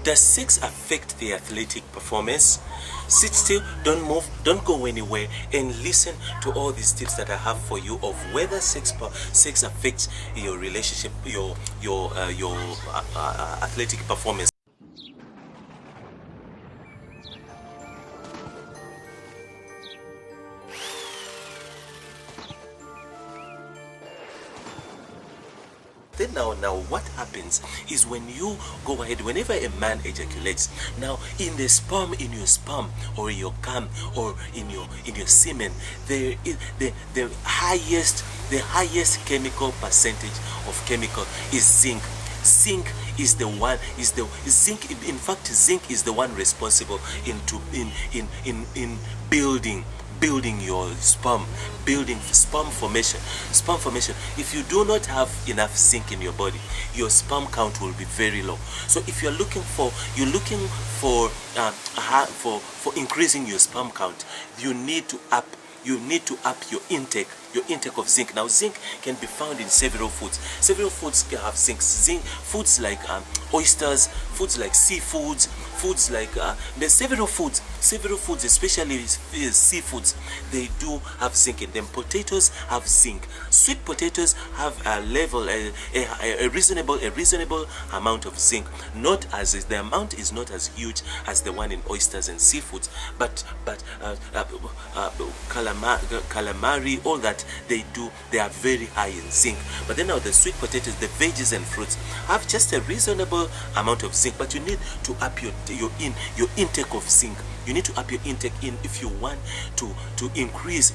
Does sex affect the athletic performance? Sit still, don't move, don't go anywhere, and listen to all these tips that I have for you of whether sex affects your relationship, your athletic performance. Then now what happens is when you go ahead, whenever a man ejaculates, now in your sperm or in your cum or in your semen, there is the highest chemical percentage of chemical is zinc. Zinc is the one zinc is the one responsible in building your sperm formation. If you do not have enough zinc in your body, your sperm count will be very low. So if you're looking for increasing your sperm count, you need to up your intake of zinc. Now zinc can be found in several foods. Several foods can have zinc. Foods like oysters, foods like seafoods, foods like there's several foods, especially seafoods, they do have zinc in them. Potatoes have zinc. Sweet potatoes have a reasonable amount of zinc. The amount is not as huge as the one in oysters and seafoods, but calamari, all that they are very high in zinc. But then now the sweet potatoes, the veggies and fruits have just a reasonable amount of zinc, but you need to up your intake of zinc. You need to up your intake if you want to increase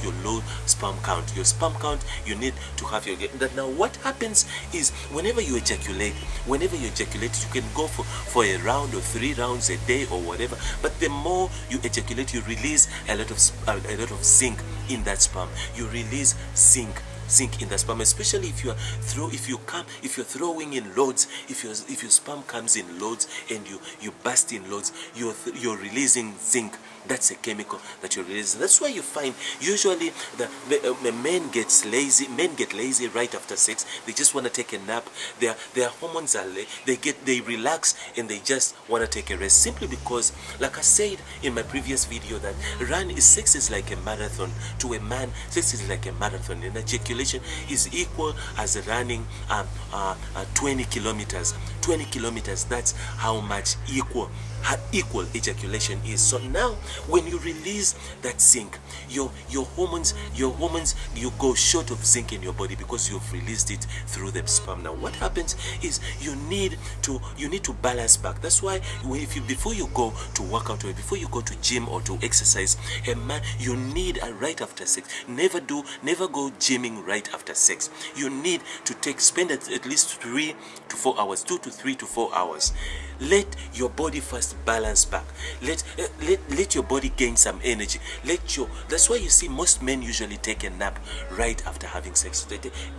your low sperm count. Your sperm count, you need to have your that. Now what happens is whenever you ejaculate, you can go for a round or 3 rounds a day or whatever, but the more you ejaculate, you release a lot of zinc in that sperm. You release zinc in the sperm, especially if you're throwing in loads. If your sperm comes in loads and you burst in loads, you're releasing zinc. That's a chemical that you're releasing. That's why you find usually the men get lazy right after sex. They just want to take a nap. Their hormones are they relax and they just want to take a rest, simply because, like I said in my previous video, that sex is like a marathon. To a man, sex is like a marathon, and ejaculation is equal as running 20 kilometers. 20 kilometers, that's how much equal ejaculation is. So now when you release that zinc, your hormones, you go short of zinc in your body because you've released it through the sperm. Now what happens is you need to balance back. That's why before you go to work out or before you go to gym or to exercise, a man, you need right after sex. Never go gymming right after sex. You need to spend at least 3 to 4 hours, 2 to 3 to 4 hours. Let your body first balance back. Let your body gain some energy. That's why you see most men usually take a nap right after having sex.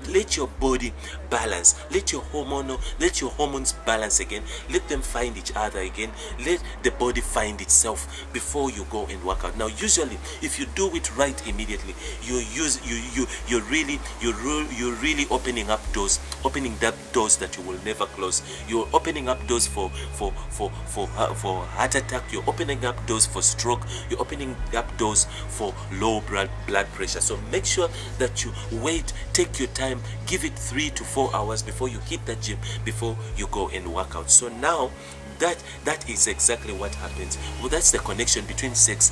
Let your body balance. Let your hormones balance again. Let them find each other again. Let the body find itself before you go and work out. Now usually if you do it right immediately, you're really opening up doors that you will never close. You're opening up doors for heart attack. You're opening up doors for stroke. You're opening up doors for low blood pressure. So make sure that you take your time, give it 3 to 4 hours before you hit the gym, before you go and work out. So now that is exactly what happens. Well, that's the connection between sex.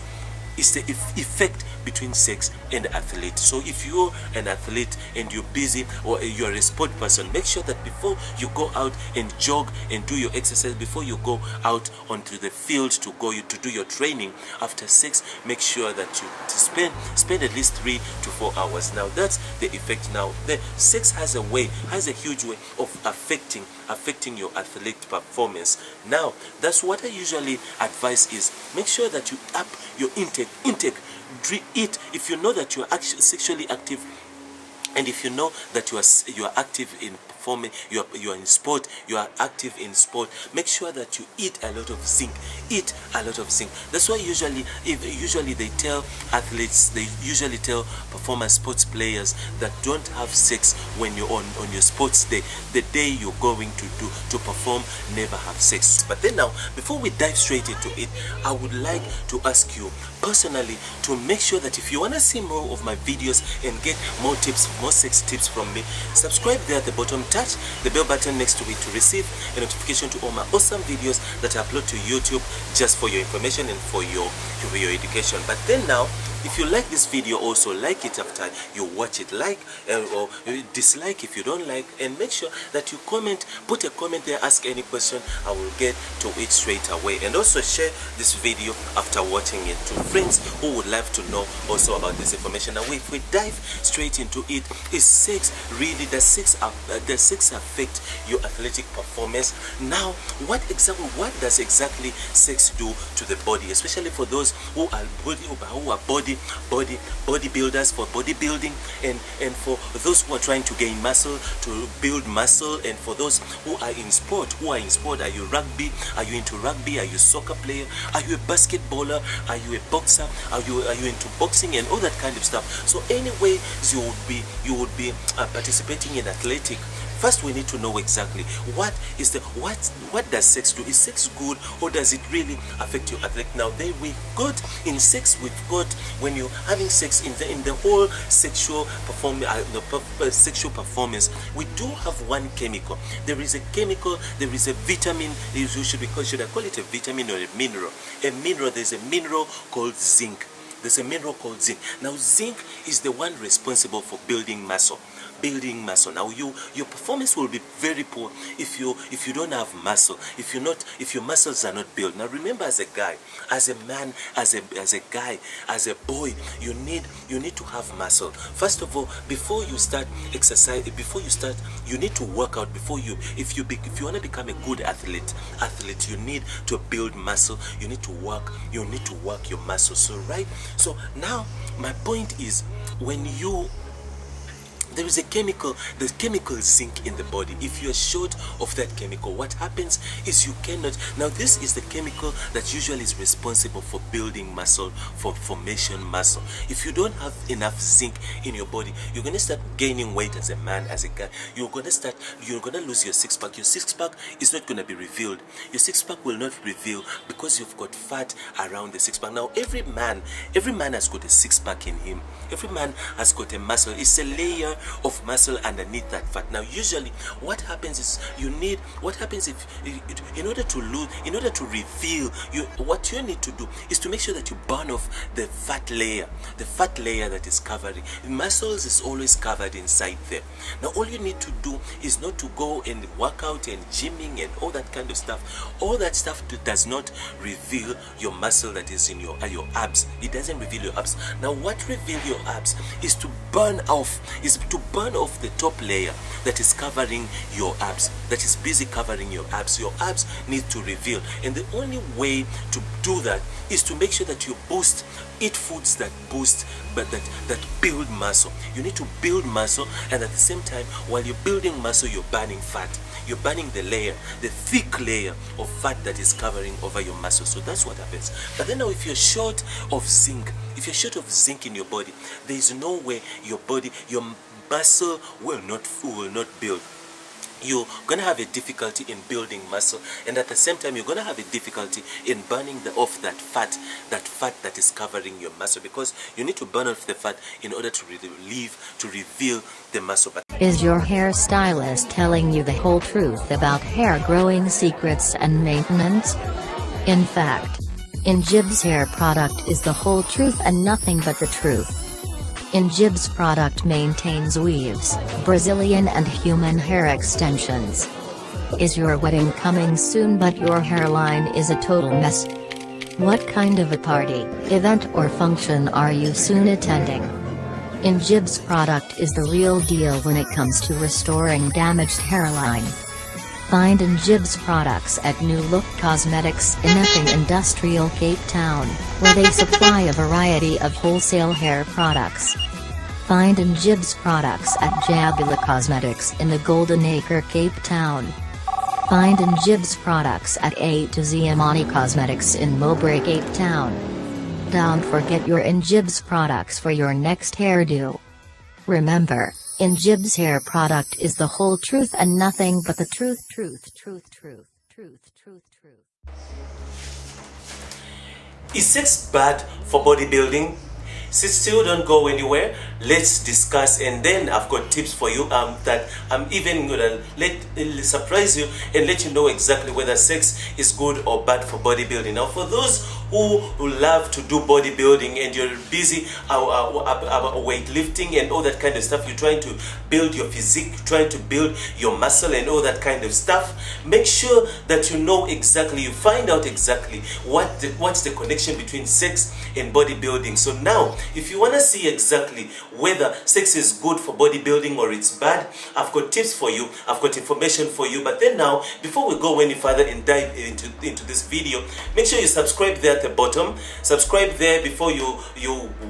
It's the effect between sex and athlete. So if you're an athlete and you're busy or you're a sport person, make sure that before you go out and jog and do your exercise, before you go out onto the field to do your training after sex, make sure that you spend at least 3 to 4 hours. Now that's the effect. Now the sex has a huge way of affecting your athlete performance. Now that's what I usually advise is make sure that you up your intake. Eat if you know that you are actually sexually active, and if you know that you are active in performing, you are in sport, you are active in sport, make sure that you eat a lot of zinc. Eat a lot of zinc. That's why usually they tell athletes, they usually tell performance sports players that don't have sex when you're on your sports day. The day you're going to perform, never have sex. But then now, before we dive straight into it, I would like to ask you personally to make sure that if you want to see more of my videos and get more tips, more sex tips from me, subscribe there at the bottom, touch the bell button next to it to receive a notification to all my awesome videos that I upload to YouTube just for your information and for your education. But then now, if you like this video, also like it after you watch it, like or dislike if you don't like, and make sure that you comment, put a comment there, ask any question, I will get to it straight away. And also share this video after watching it to friends who would like to know also about this information. Now if we dive straight into it, is sex really, does sex affect your athletic performance? Now what does exactly sex do to the body, especially for those who are bodybuilders, for bodybuilding, and for those who are trying to gain muscle, to build muscle, and for those who are in sport. Are you rugby? Are you into rugby? Are you a soccer player? Are you a basketballer? Are you a boxer? Are you into boxing and all that kind of stuff? So anyway, you would be participating in athletic. First, we need to know exactly what does sex do? Is sex good, or does it really affect your athletic? Now, we've got when you're having sex in the whole sexual performance, we do have one chemical. There is a chemical. There is a vitamin. Should I call it a vitamin or a mineral? There's a mineral called zinc. There's a mineral called zinc. Now, zinc is the one responsible for building muscle. Now your performance will be very poor if you don't have muscle, if your muscles are not built. Now remember, as a guy, as a man, as a guy, as a boy, you need to have muscle. First of all, before you start exercise, you need to work out. If you want to become a good athlete, you need to build muscle. You need to work your muscle. So now my point is, when there is a chemical, the chemical zinc in the body. If you are short of that chemical, what happens is you cannot. Now this is the chemical that usually is responsible for building muscle, for formation muscle. If you don't have enough zinc in your body, you're going to start gaining weight as a man, as a guy. You're going to lose your six-pack. Your six-pack is not going to be revealed. Your six-pack will not reveal because you've got fat around the six-pack. Now every man has got a six-pack in him. Every man has got a muscle. It's a layer of muscle underneath that fat. Now usually what happens is in order to reveal, what you need to do is to make sure that you burn off the fat layer that is covering. Muscles is always covered inside there. Now all you need to do is not to go and work out and gymming and all that kind of stuff. All that stuff does not reveal your muscle that is in your abs. It doesn't reveal your abs. Now what reveals your abs is to burn off the top layer that is covering your abs, that is busy covering your abs. Your abs need to reveal, and the only way to do that is to make sure that you eat foods that boost, but that build muscle. You need to build muscle, and at the same time, while you're building muscle, you're burning fat. You're burning the thick layer of fat that is covering over your muscle. So that's what happens. But then now, if you're short of zinc in your body, there is no way your muscle will not build. You're gonna have a difficulty in building muscle, and at the same time you're gonna have a difficulty in burning off that fat that is covering your muscle, because you need to burn off the fat in order to reveal the muscle. Is your hairstylist telling you the whole truth about hair growing secrets and maintenance? In fact, Injib's hair product is the whole truth and nothing but the truth. Injib's product maintains weaves, Brazilian and human hair extensions. Is your wedding coming soon but your hairline is a total mess? What kind of a party, event or function are you soon attending? Injib's product is the real deal when it comes to restoring damaged hairline. Find Injib's products at New Look Cosmetics in Epping Industrial, Cape Town, where they supply a variety of wholesale hair products. Find in Jibs products at Jabula Cosmetics in the Golden Acre, Cape Town. Find in Jibs products at A to Z Amani Cosmetics in Mowbray, Cape Town. Don't forget your in Jibs products for your next hairdo. Remember, in Jibs hair product is the whole truth and nothing but the truth. Is sex bad for bodybuilding? So still don't go anywhere. Let's discuss, and then I've got tips for you that I'm even gonna surprise you and let you know exactly whether sex is good or bad for bodybuilding. Now, for those who love to do bodybuilding and you're busy weightlifting and all that kind of stuff, you're trying to build your physique, trying to build your muscle and all that kind of stuff, make sure that you know exactly, you find out exactly what's the connection between sex and bodybuilding. So now, if you want to see exactly whether sex is good for bodybuilding or it's bad, I've got tips for you, I've got information for you. But then now, before we go any further and dive into this video, make sure you subscribe there at the bottom. Subscribe there before you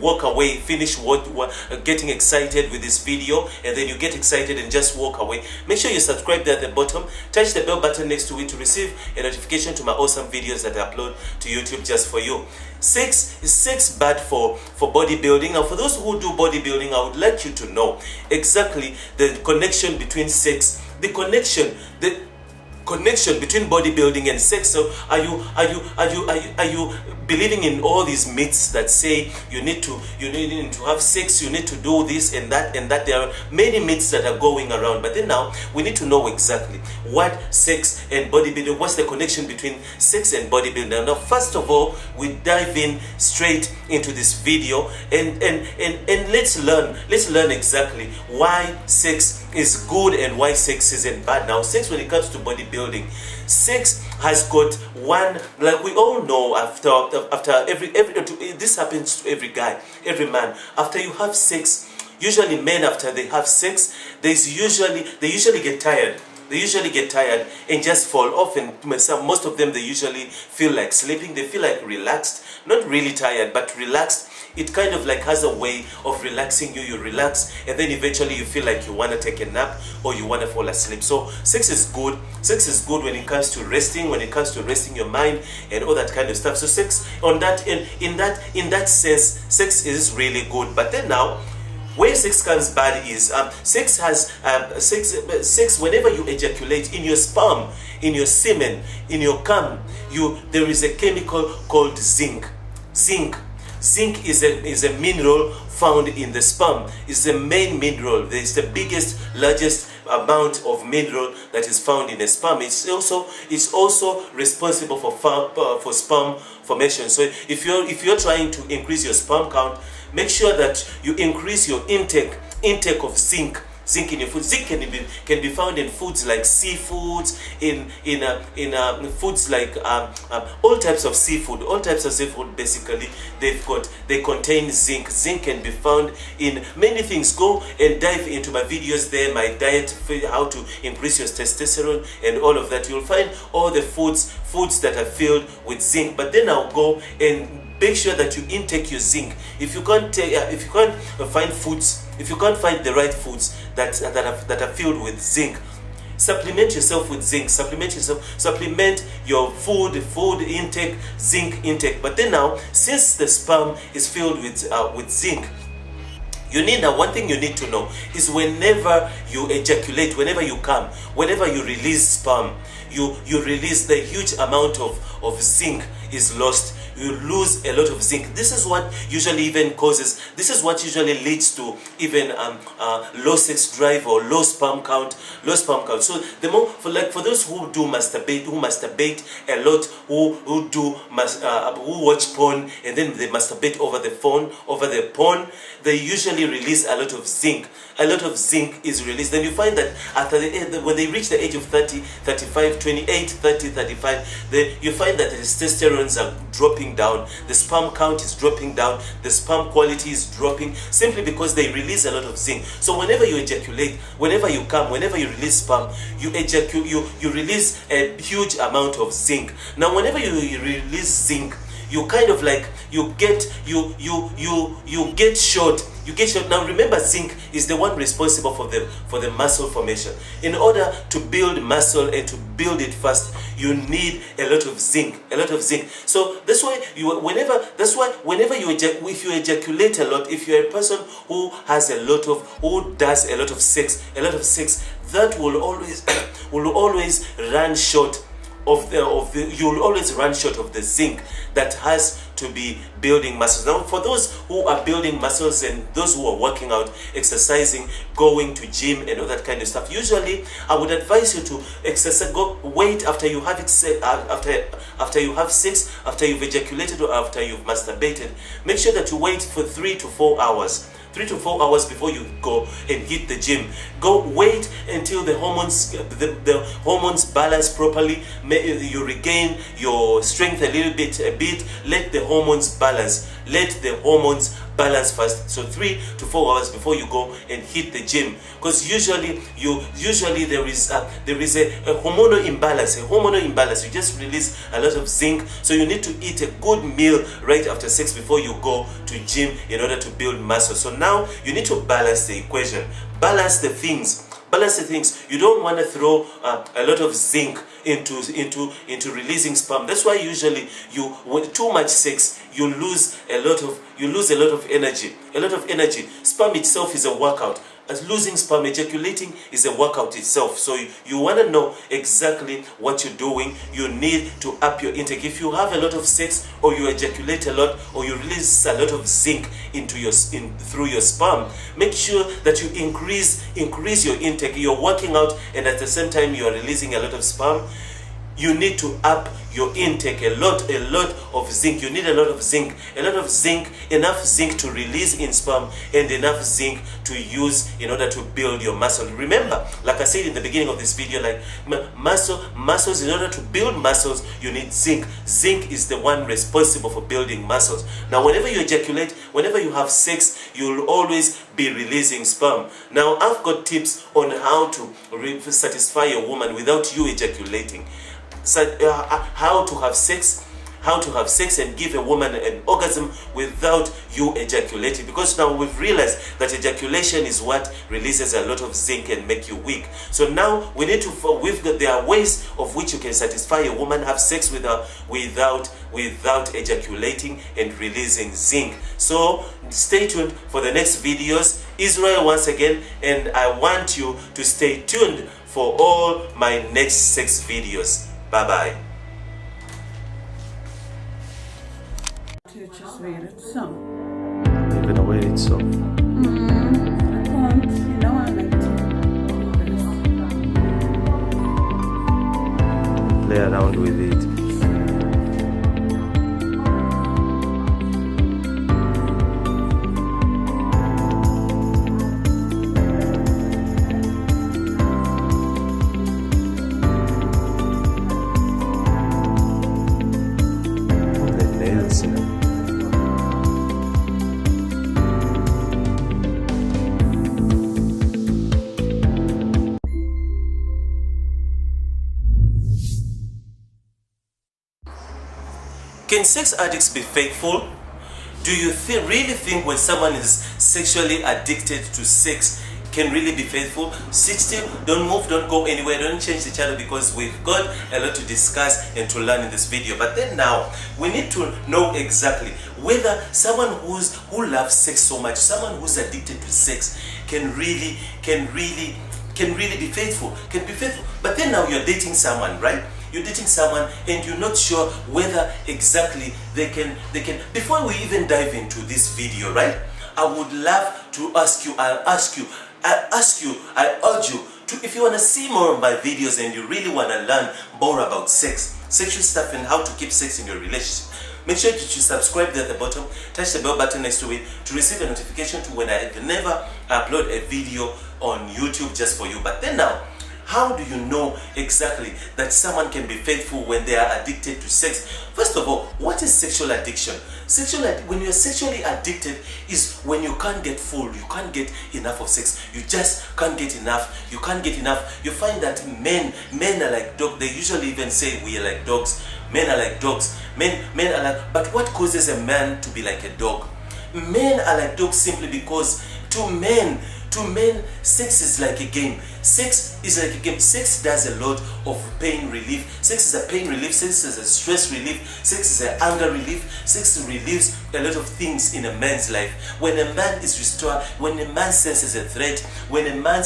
walk away, finish getting excited with this video, and then you get excited and just walk away. Make sure you subscribe there at the bottom. Touch the bell button next to it to receive a notification to my awesome videos that I upload to YouTube just for you. Is sex bad for bodybuilding? Now, for those who do bodybuilding, I would like you to know exactly the connection between sex, the connection between bodybuilding and sex. So are you believing in all these myths that say you need to have sex, you need to do this and that? There are many myths that are going around, but then now we need to know exactly what sex and bodybuilding, what's the connection between sex and bodybuilding. Now, first of all, we dive in straight into this video and let's learn exactly why sex is good and why sex isn't bad. Now, sex, when it comes to bodybuilding, sex has got one, like we all know, after every this happens to every guy, every man. After you have sex, usually men, after they have sex, they usually get tired. They usually get tired and just fall off, and most of them, they usually feel like sleeping. They feel like relaxed, not really tired, but relaxed. It kind of like has a way of relaxing you. You relax, and then eventually you feel like you want to take a nap or you want to fall asleep. So sex is good. Sex is good when it comes to resting, your mind and all that kind of stuff. So sex, in that sense, sex is really good. But then now, where sex comes bad is sex whenever you ejaculate in your sperm, in your semen, in your cum, there is a chemical called zinc. Zinc is a mineral found in the sperm. It's the main mineral. It's the largest amount of mineral that is found in a sperm. It's also responsible for sperm formation. So if you're trying to increase your sperm count, make sure that you increase your intake of zinc. Zinc in your food. Zinc can be found in foods like seafoods, in foods like all types of seafood. All types of seafood, basically, they contain zinc. Zinc can be found in many things. Go and dive into my videos there, my diet, how to increase your testosterone and all of that. You'll find all the foods that are filled with zinc. But then I'll go and make sure that you intake your zinc. If you can't find the right foods that are filled with zinc, supplement yourself with zinc. Supplement your food intake, zinc intake. But then now, since the sperm is filled with zinc, one thing you need to know is whenever you ejaculate, whenever you come, whenever you release sperm, you release, the huge amount of zinc is lost. You lose a lot of zinc. This is what usually leads to even low sex drive or low sperm count. So the more for those who masturbate a lot, who watch porn and then they masturbate over the porn, they usually release a lot of zinc. A lot of zinc is released. Then you find that when they reach the age of 30, 35, 28, 30, 35, you find that the testosterones are dropping down, the sperm count is dropping down, the sperm quality is dropping, simply because they release a lot of zinc. So whenever you ejaculate, whenever you come, whenever you release sperm, you release a huge amount of zinc. Now, whenever you release zinc, you kind of like you get short You get your, now remember, zinc is the one responsible for the muscle formation. In order to build muscle and to build it fast, you need a lot of zinc, So that's why whenever you if you ejaculate a lot, if you're a person who does a lot of sex, that will always run short you'll always run short of the zinc that has to be building muscles. Now, for those who are building muscles and those who are working out, exercising, going to gym and all that kind of stuff, usually I would advise you to exercise. Wait after you have after you have sex, after you've ejaculated or after you've masturbated. Make sure that you wait for 3 to 4 hours. 3 to 4 hours before you go and hit the gym. Wait until the hormones balance properly. You regain your strength a bit. Let the hormones balance first. So 3 to 4 hours before you go and hit the gym, because usually there is a hormonal imbalance. You just release a lot of zinc, so you need to eat a good meal right after sex before you go to gym in order to build muscle. So now you need to balance the equation, balance the things. You don't want to throw a lot of zinc into releasing sperm. That's why usually with too much sex, you lose a lot of energy. Sperm itself is a workout. As losing sperm, ejaculating is a workout itself. So you want to know exactly what you're doing. You need to up your intake. If you have a lot of sex, or you ejaculate a lot, or you release a lot of zinc through your sperm, make sure that you increase your intake. You're working out, and at the same time you are releasing a lot of sperm. You need to up your intake a lot of zinc. You need a lot of zinc, enough zinc to release in sperm, and enough zinc to use in order to build your muscle. Remember, like I said in the beginning of this video, like muscles, in order to build muscles, you need zinc. Zinc is the one responsible for building muscles. Now, whenever you ejaculate, whenever you have sex, you'll always be releasing sperm. Now, I've got tips on how to satisfy a woman without you ejaculating. How to have sex and give a woman an orgasm without you ejaculating, because now we've realized that ejaculation is what releases a lot of zinc and make you weak. So now there are ways of which you can satisfy a woman, have sex with her without ejaculating and releasing zinc. So stay tuned for the next videos. Israel once again, and I want you to stay tuned for all my next sex videos. Bye-bye. Just read it some. You're gonna wear it so. I can't, I like to play around with it. Can sex addicts be faithful? Do you really think when someone is sexually addicted to sex can really be faithful? Sit still, don't move, don't go anywhere, don't change the channel, because we've got a lot to discuss and to learn in this video. But then now, we need to know exactly whether someone who loves sex so much, someone who's addicted to sex, can really be faithful, But then now you're dating someone, right? You're dating someone and you're not sure whether exactly they can. Before we even dive into this video, right, I would love to ask you, I urge you to, if you want to see more of my videos and you really want to learn more about sexual stuff and how to keep sex in your relationship, make sure that you subscribe there at the bottom, touch the bell button next to it to receive a notification to when I never upload a video on YouTube just for you. But then now, how do you know exactly that someone can be faithful when they are addicted to sex? First of all, what is sexual addiction? When you're sexually addicted is when you can't get full, you can't get enough of sex. You just can't get enough. You can't get enough. You find that men are like dogs. They usually even say we are like dogs. Men are like dogs. Men are like. But what causes a man to be like a dog? Men are like dogs simply because to men, sex is like a game. Sex is like a game. Sex does a lot of pain relief. Sex is a pain relief. Sex is a stress relief. Sex is an anger relief. Sex relieves a lot of things in a man's life. When a man is restored, when a man senses a threat, when a man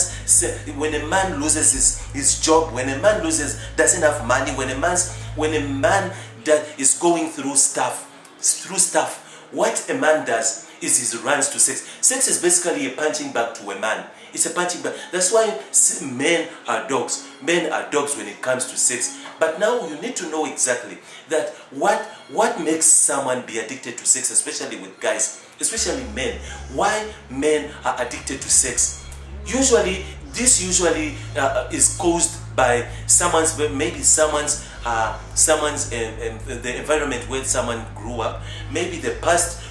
loses his job, when a man doesn't have money, when a man that is going through stuff, what a man does is he runs to sex. Sex is basically a punching bag to a man. It's a punching bag. That's why men are dogs. Men are dogs when it comes to sex. But now you need to know exactly that what makes someone be addicted to sex, especially with guys, especially men. Why men are addicted to sex? This usually is caused by the environment where someone grew up, maybe the past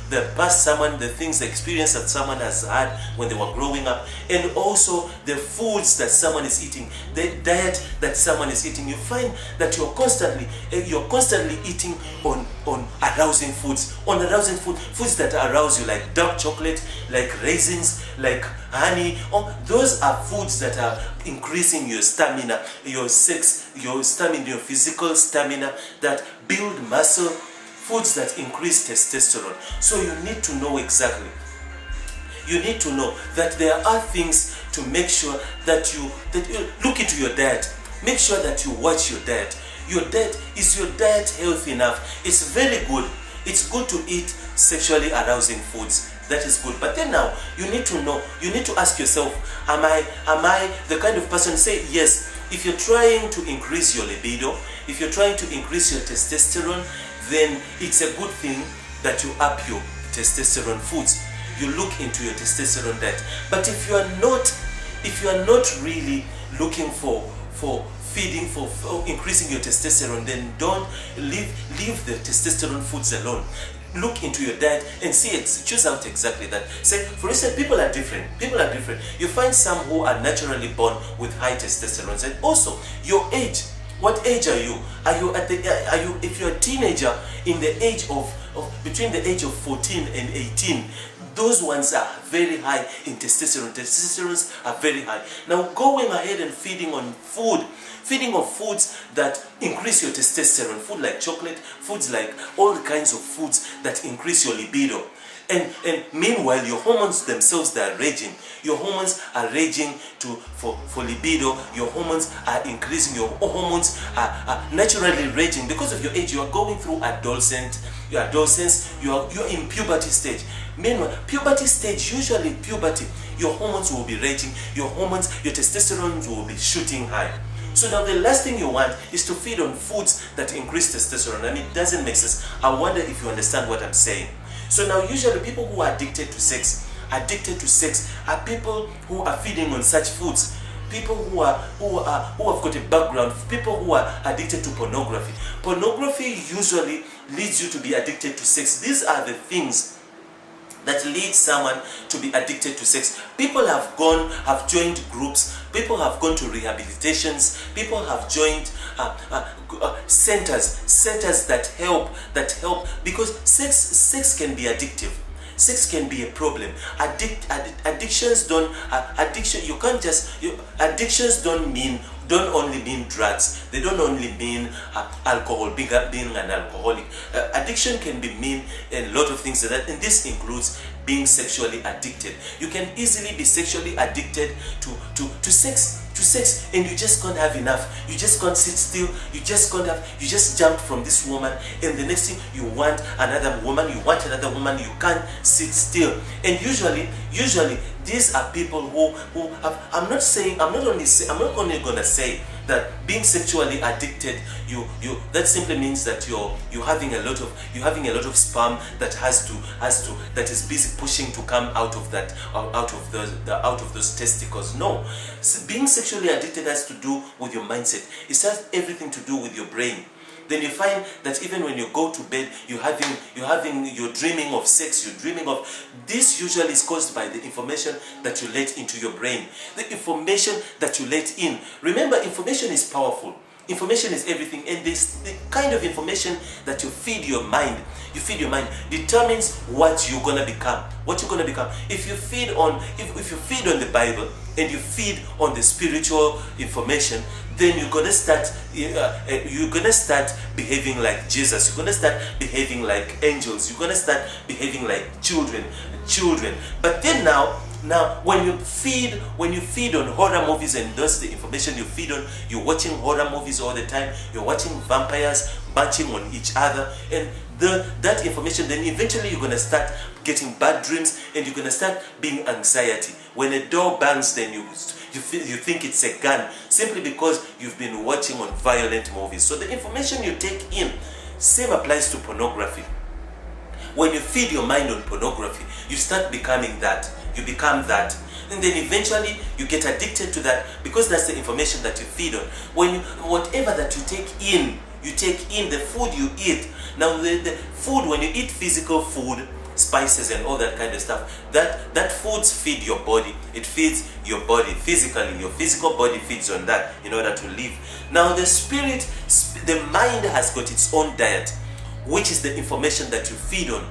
someone, the things, the experience that someone has had when they were growing up, and also the foods that someone is eating, the diet that someone is eating. You find that you're constantly eating on arousing foods, foods that arouse you, like dark chocolate, like raisins, like honey. Those are foods that are increasing your stamina, your physical stamina, that build muscle, foods that increase testosterone. So you need to know exactly. You need to know that there are things to make sure that you look into your diet. Make sure that you watch your diet. Is your diet healthy enough? It's very good. It's good to eat sexually arousing foods. That is good. But then now you need to know. You need to ask yourself: Am I the kind of person? Say yes. If you're trying to increase your libido, if you're trying to increase your testosterone, then it's a good thing that you up your testosterone foods. You look into your testosterone diet. But if you are not really looking for feeding, for increasing your testosterone, then don't leave the testosterone foods alone. Look into your diet and choose out exactly that. Say, for instance, people are different. You find some who are naturally born with high testosterone, and also your age. What age are you? If you're a teenager in the age of between the age of 14 and 18, those ones are very high in testosterone. Testosterone are very high. Now going ahead and feeding on foods that increase your testosterone, food like chocolate, foods like all kinds of foods that increase your libido. And meanwhile, your hormones themselves, they are raging. Your hormones are raging for libido. Your hormones are increasing. Your hormones are naturally raging because of your age. You are going through adolescence. You are in puberty stage. Meanwhile, puberty stage, usually puberty, your hormones will be raging. Your testosterone will be shooting high. So now the last thing you want is to feed on foods that increase testosterone. I mean, it doesn't make sense. I wonder if you understand what I'm saying. So now usually people who are addicted to sex are people who are feeding on such foods. People who have got a background, people who are addicted to pornography. Pornography usually leads you to be addicted to sex. These are the things that lead someone to be addicted to sex. People have joined groups, people have gone to rehabilitations, people have joined centers that help, because sex can be addictive. Sex can be a problem. Addictions don't only mean drugs. They don't only mean alcohol, being an alcoholic. Addiction can mean a lot of things, and this includes being sexually addicted. You can easily be sexually addicted to sex, and you just can't have enough. You just can't sit still. You just jumped from this woman, and the next thing you want another woman, you can't sit still. And usually these are people who have, I'm not only gonna say that being sexually addicted, that simply means that you're having a lot of sperm that is busy pushing to come out of those testicles. No, being sexually addicted has to do with your mindset. It has everything to do with your brain. Then you find that even when you go to bed, you're dreaming of sex, this usually is caused by the information that you let into your brain. The information that you let in. Remember, information is powerful. Information is everything, and this the kind of information that you feed your mind determines what you're gonna become. If you feed on if you feed on the Bible and you feed on the spiritual information, then you're gonna start behaving like Jesus. You're gonna start behaving like angels. You're gonna start behaving like children. But then now when you feed on horror movies, and that's the information you feed on, you're watching horror movies all the time, you're watching vampires marching on each other, and that information, then eventually you're going to start getting bad dreams, and you're going to start being anxiety. When a door bangs, then you think it's a gun, simply because you've been watching on violent movies. So the information you take in, same applies to pornography. When you feed your mind on pornography, you start becoming that. You become that. And then eventually you get addicted to that, because that's the information that you feed on. Whatever that you take in the food you eat. Now the food, when you eat physical food, spices and all that kind of stuff, that foods feed your body. It feeds your body physically. Your physical body feeds on that in order to live. Now the mind has got its own diet, which is the information that you feed on.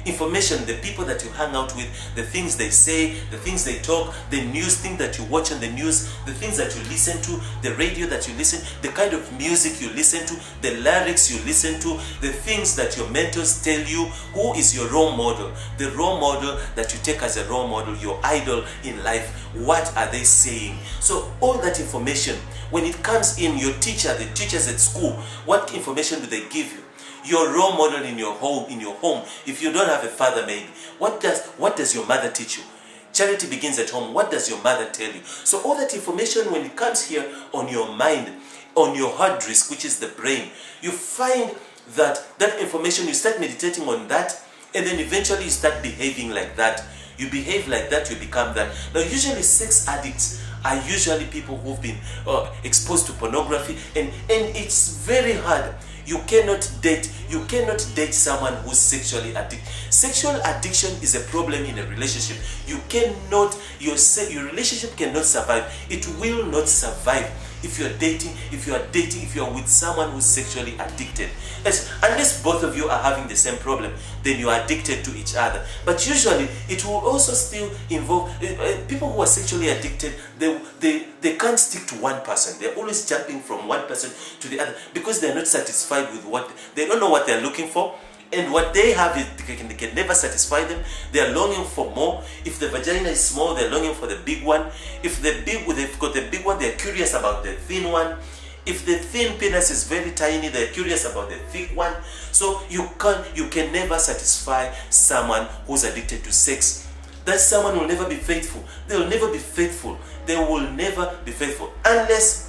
Information, the people that you hang out with, the things they say, the things they talk, the news thing that you watch on the news, the things that you listen to, the radio that you listen, the kind of music you listen to, the lyrics you listen to, the things that your mentors tell you. Who is your role model? The role model that you take as a role model, your idol in life, what are they saying? So all that information, when it comes in, the teachers at school, what information do they give you? Your role model in your home, if you don't have a father maybe, what does your mother teach you? Charity begins at home. What does your mother tell you? So all that information, when it comes here on your mind, on your hard disk, which is the brain, you find that information, you start meditating on that, and then eventually you start behaving like that. You behave like that, you become that. Now usually sex addicts are usually people who've been exposed to pornography, and it's very hard. You cannot date someone who's sexually addicted. Sexual addiction is a problem in a relationship. Your relationship cannot survive. It will not survive if you are with someone who's sexually addicted. Unless both of you are having the same problem, then you are addicted to each other. But usually it will also still involve people who are sexually addicted. They can't stick to one person. They're always jumping from one person to the other, because they're not satisfied with they don't know what they're looking for. And what they have, they can never satisfy them. They are longing for more. If the vagina is small, they're longing for the big one. If they've got the big one, they're curious about the thin one. If the thin penis is very tiny, they're curious about the thick one. So you can never satisfy someone who's addicted to sex. That someone will never be faithful. They will never be faithful. They will never be faithful unless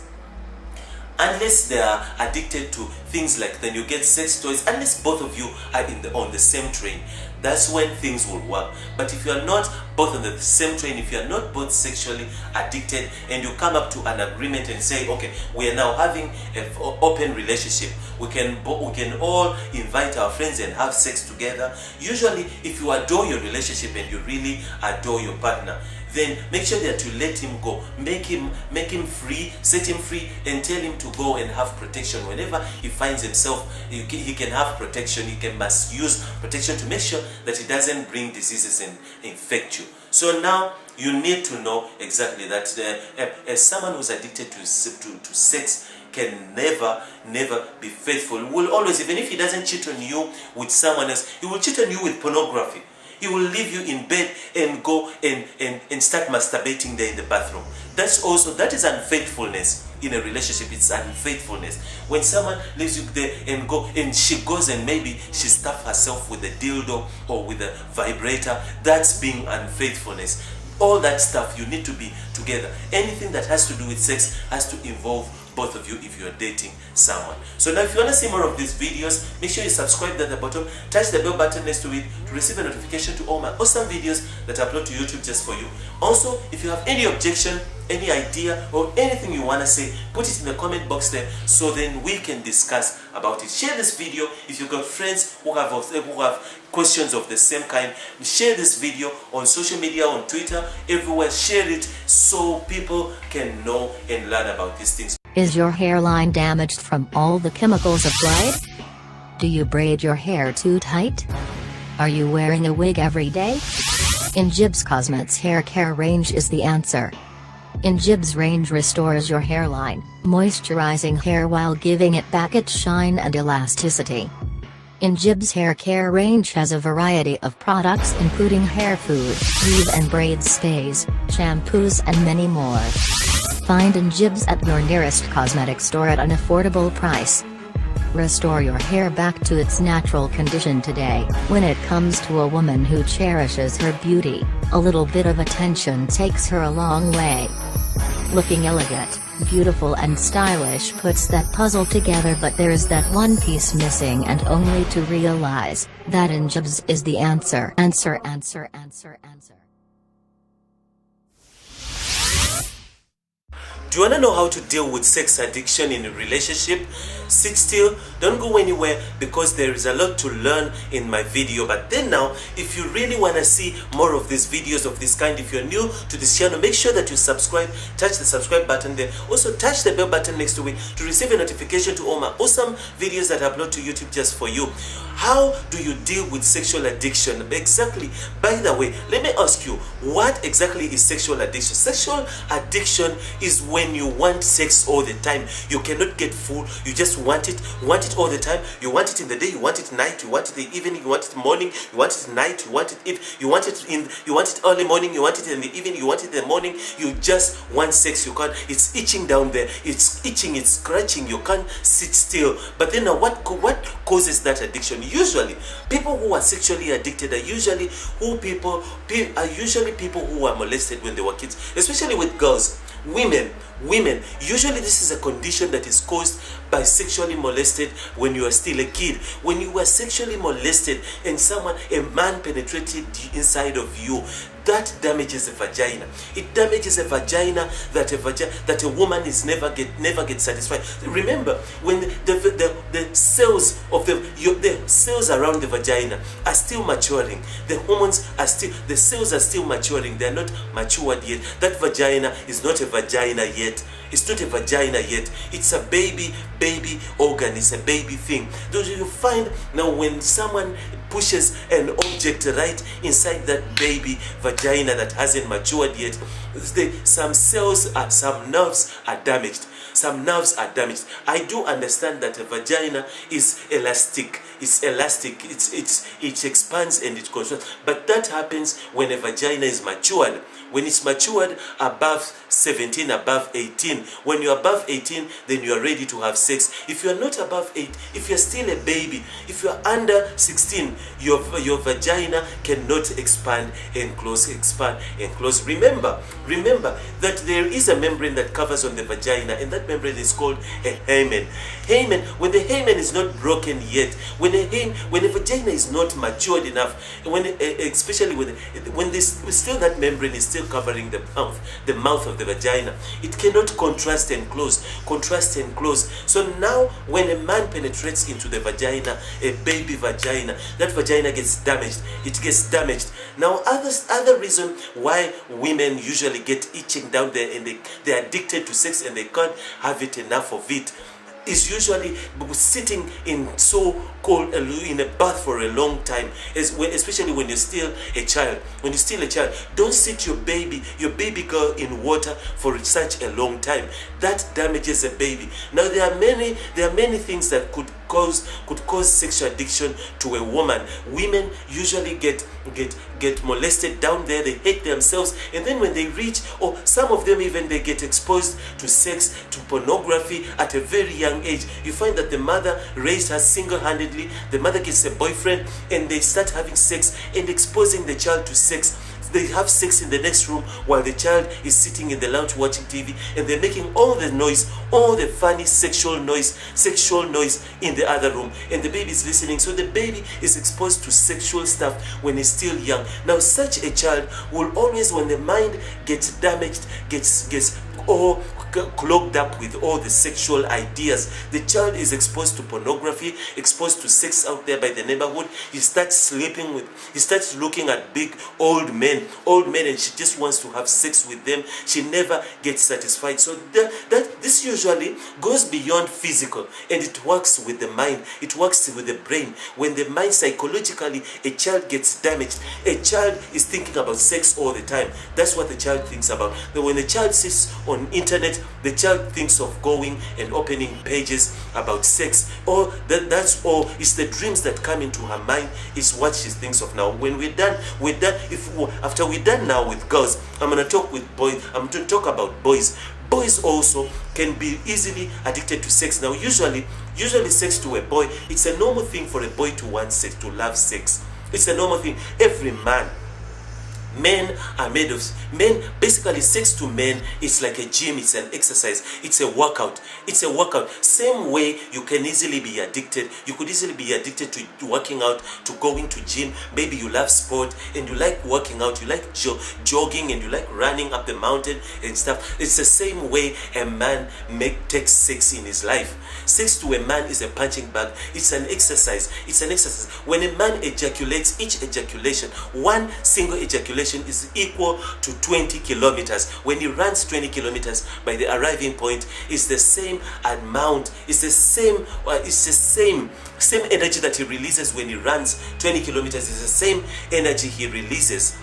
they are addicted to things like, then you get sex toys, unless both of you are on the same train. That's when things will work. But if you are not both on the same train, if you are not both sexually addicted, and you come up to an agreement and say, okay, we are now having an open relationship, we can all invite our friends and have sex together. Usually, if you adore your relationship and you really adore your partner, then make sure that you let him go. Make him free, set him free, and tell him to go and have protection. Whenever he finds himself, he can have protection. He must use protection to make sure that he doesn't bring diseases and infect you. So now you need to know exactly that as someone who's addicted to sex can never be faithful. Will always, even if he doesn't cheat on you with someone else, he will cheat on you with pornography. He will leave you in bed and go and start masturbating there in the bathroom. That is unfaithfulness in a relationship. It's unfaithfulness. When someone leaves you there and she goes and maybe she stuffs herself with a dildo or with a vibrator, that's being unfaithfulness. All that stuff, you need to be together. Anything that has to do with sex has to involve both of you if you are dating someone. So now if you want to see more of these videos, make sure you subscribe at the bottom, touch the bell button next to it to receive a notification to all my awesome videos that I upload to YouTube just for you. Also, if you have any objection, any idea, or anything you want to say, put it in the comment box there, so then we can discuss about it. Share this video if you've got friends who have questions of the same kind. Share this video on social media, on Twitter, everywhere. Share it so people can know and learn about these things. Is your hairline damaged from all the chemicals applied? Do you braid your hair too tight? Are you wearing a wig every day? In Jibs Cosmetics Hair Care Range is the answer. In Jibs range restores your hairline, moisturizing hair while giving it back its shine and elasticity. In Jibs Hair Care Range has a variety of products including hair food, weave and braid stays, shampoos and many more. Find in Jibs at your nearest cosmetic store at an affordable price. Restore your hair back to its natural condition today. When it comes to a woman who cherishes her beauty, a little bit of attention takes her a long way. Looking elegant, beautiful and stylish puts that puzzle together, but there is that one piece missing, and only to realize that in Jibs is the answer. Answer. Do you want to know how to deal with sex addiction in a relationship? Sit still, don't go anywhere, because there is a lot to learn in my video. But then now, if you really want to see more of these videos of this kind, if you're new to this channel, make sure that you subscribe, touch the subscribe button there. Also touch the bell button next to it to receive a notification to all my awesome videos that I upload to YouTube just for you. How do you deal with sexual addiction? Exactly. By the way, let me ask you, what exactly is sexual addiction? Sexual addiction is when you want sex all the time. You cannot get full. You just want it all the time. You want it in the day, you want it night, you want it in the evening, you want it morning, you want it night, you want it early morning, you want it in the evening, you want it in the morning. You just want sex. You can't. It's itching down there. It's itching. It's scratching. You can't sit still. But then now, what causes that addiction? Usually, people who are sexually addicted are usually people who are molested when they were kids, especially with girls. Women, usually this is a condition that is caused by sexually molested when you are still a kid. When you were sexually molested and a man penetrated inside of you, that damages the vagina. It damages a vagina that a woman is never get satisfied. Remember, when the cells of the cells around the vagina are still maturing, the hormones are still, the cells are still maturing. They are not matured yet. That vagina is not a vagina yet. It's not a vagina yet. It's a baby organ. It's a baby thing. Those you find now when someone pushes an object right inside that baby vagina that hasn't matured yet, some nerves are damaged. Some nerves are damaged. I do understand that a vagina is elastic. It's elastic. It expands and it contracts. But that happens when a vagina is matured. When it's matured above 17, above 18. When you're above 18, then you are ready to have sex. If you're not above 8, if you're still a baby, if you're under 16, your vagina cannot expand and close, Remember that there is a membrane that covers on the vagina, and that membrane is called a hymen. When the hymen is not broken yet, when the vagina is not matured enough, especially when still that membrane is still covering the mouth of the vagina, it cannot contrast and close. So now when a man penetrates into the vagina, a baby vagina, that vagina gets damaged. It gets damaged. Now other reason why women usually get itching down there and they're addicted to sex and they can't have it enough of it is usually sitting in in a bath for a long time, especially when you're still a child. Don't sit your baby girl in water for such a long time. That damages a baby. Now there are many things that could cause sexual addiction to a woman. Women usually get molested down there. They hate themselves, and then when they reach, or some of them even, they get exposed to sex, to pornography at a very young age. You find that the mother raised her single-handedly. The mother gets a boyfriend and they start having sex and exposing the child to sex. They have sex in the next room while the child is sitting in the lounge watching TV, and they're making all the noise, all the funny sexual noise in the other room, and the baby is listening. So the baby is exposed to sexual stuff when he's still young. Now such a child will always, when the mind gets damaged, clogged up with all the sexual ideas. The child is exposed to pornography, exposed to sex out there by the neighborhood. He starts looking at big old men, and she just wants to have sex with them. She never gets satisfied. So this usually goes beyond physical, and it works with the mind, it works with the brain. When the mind psychologically, a child gets damaged, a child is thinking about sex all the time. That's what the child thinks about. When the child sits on internet, the child thinks of going and opening pages about sex. Or that's all. It's the dreams that come into her mind is what she thinks of now. When we're done. After we're done now with girls, I'm gonna talk with boys. I'm going to talk about boys. Boys also can be easily addicted to sex. Now, usually sex to a boy, it's a normal thing for a boy to want sex, to love sex. It's a normal thing. Every man. Men are made of men. Basically, sex to men is like a gym. It's an exercise. It's a workout. Same way you can easily be addicted. You could easily be addicted to working out, to going to gym. Maybe you love sport and you like working out. You like jogging and you like running up the mountain and stuff. It's the same way a man takes sex in his life. Sex to a man is a punching bag. It's an exercise. When a man ejaculates, each ejaculation, one single ejaculation is equal to 20 kilometers. When he runs 20 kilometers, by the arriving point, it's the same amount. It's the same energy that he releases when he runs 20 kilometers. It's the same energy he releases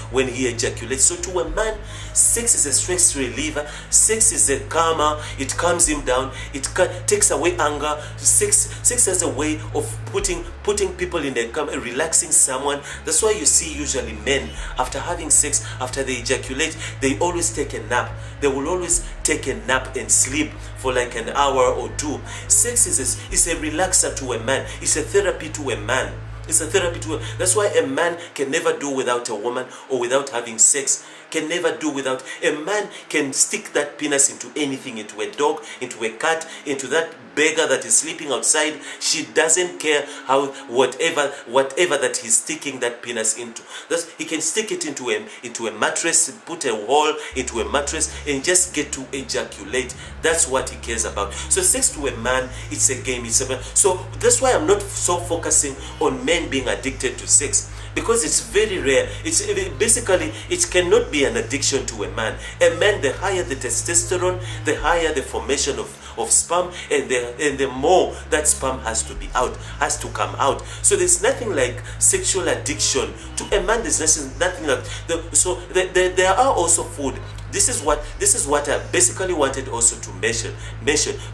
when he ejaculates. So to a man, sex is a stress reliever. Sex is a calmer. It calms him down. It takes away anger. Sex has a way of putting people in a calm, relaxing someone. That's why you see usually men, after having sex, after they ejaculate, they always take a nap. They will always take a nap and sleep for like an hour or two. Sex is a relaxer to a man. It's a therapy to a man. That's why a man can never do without a woman or without having sex. Can never do without. A man can stick that penis into anything, into a dog, into a cat, into that beggar that is sleeping outside. She doesn't care how whatever that he's sticking that penis into. He can stick it into a mattress, put a hole into a mattress, and just get to ejaculate. That's what he cares about. So sex to a man, it's a game. So that's why I'm not so focusing on men being addicted to sex, because it's very rare. It cannot be an addiction to a man. A man, the higher the testosterone, the higher the formation of sperm, and the more that sperm has to come out. So there's nothing like sexual addiction to a man. There's nothing like there are also food. This is what I basically wanted also to mention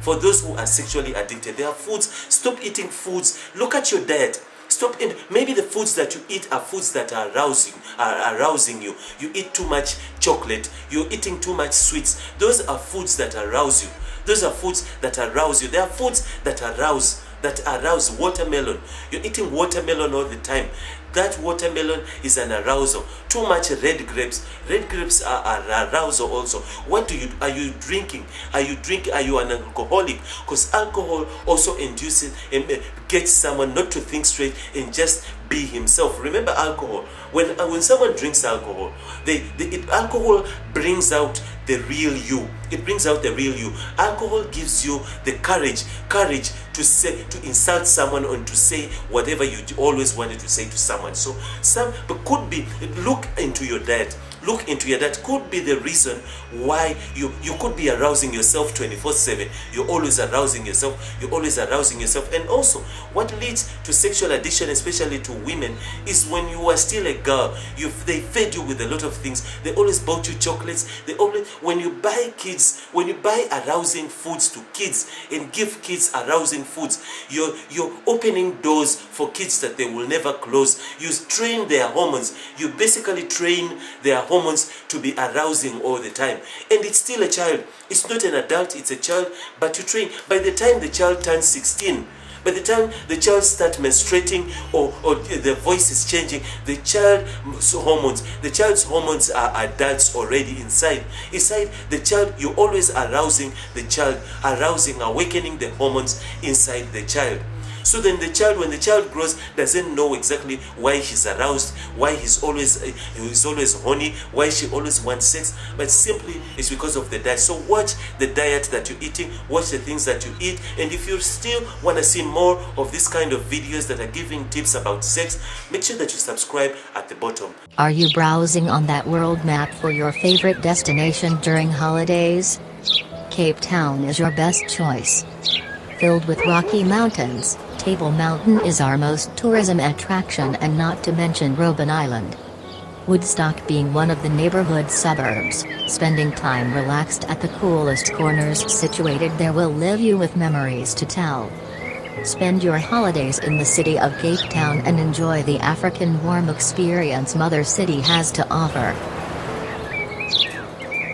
for those who are sexually addicted. There are foods. Stop eating foods. Look at your diet. Stop eating. Maybe the foods that you eat are foods that are arousing you. You eat too much chocolate. You're eating too much sweets. Those are foods that arouse you. There are foods that arouse watermelon. You're eating watermelon all the time. That watermelon is an arousal. Too much red grapes. Red grapes are arousal also. Are you drinking? Are you an alcoholic? Because alcohol also induces and gets someone not to think straight and just be himself. Remember alcohol. When someone drinks alcohol, alcohol brings out the real you. It brings out the real you. Alcohol gives you the courage to insult someone and to say whatever you always wanted to say to someone. So look into your diet. Could be the reason why you could be arousing yourself 24/7. You're always arousing yourself. And also, what leads to sexual addiction, especially to women, is when you are still a girl. They fed you with a lot of things. They always bought you chocolates. When you buy arousing foods to kids and give kids arousing foods, you're opening doors for kids that they will never close. You train their hormones. You basically train their hormones to be arousing all the time. And it's still a child. It's not an adult, it's a child, but you train. By the time the child turns 16, by the time the child starts menstruating or the voice is changing, the child's hormones are adults already inside. Inside the child, you're always arousing the child, awakening the hormones inside the child. So then the child, when the child grows, doesn't know exactly why he's aroused, why he's always horny, why she always wants sex, but simply it's because of the diet. So watch the diet that you're eating, watch the things that you eat, and if you still want to see more of this kind of videos that are giving tips about sex, make sure that you subscribe at the bottom. Are you browsing on that world map for your favorite destination during holidays? Cape Town is your best choice. Filled with rocky mountains, Table Mountain is our most tourism attraction, and not to mention Robben Island. Woodstock being one of the neighborhood suburbs, spending time relaxed at the coolest corners situated there will leave you with memories to tell. Spend your holidays in the city of Cape Town and enjoy the African warm experience Mother City has to offer.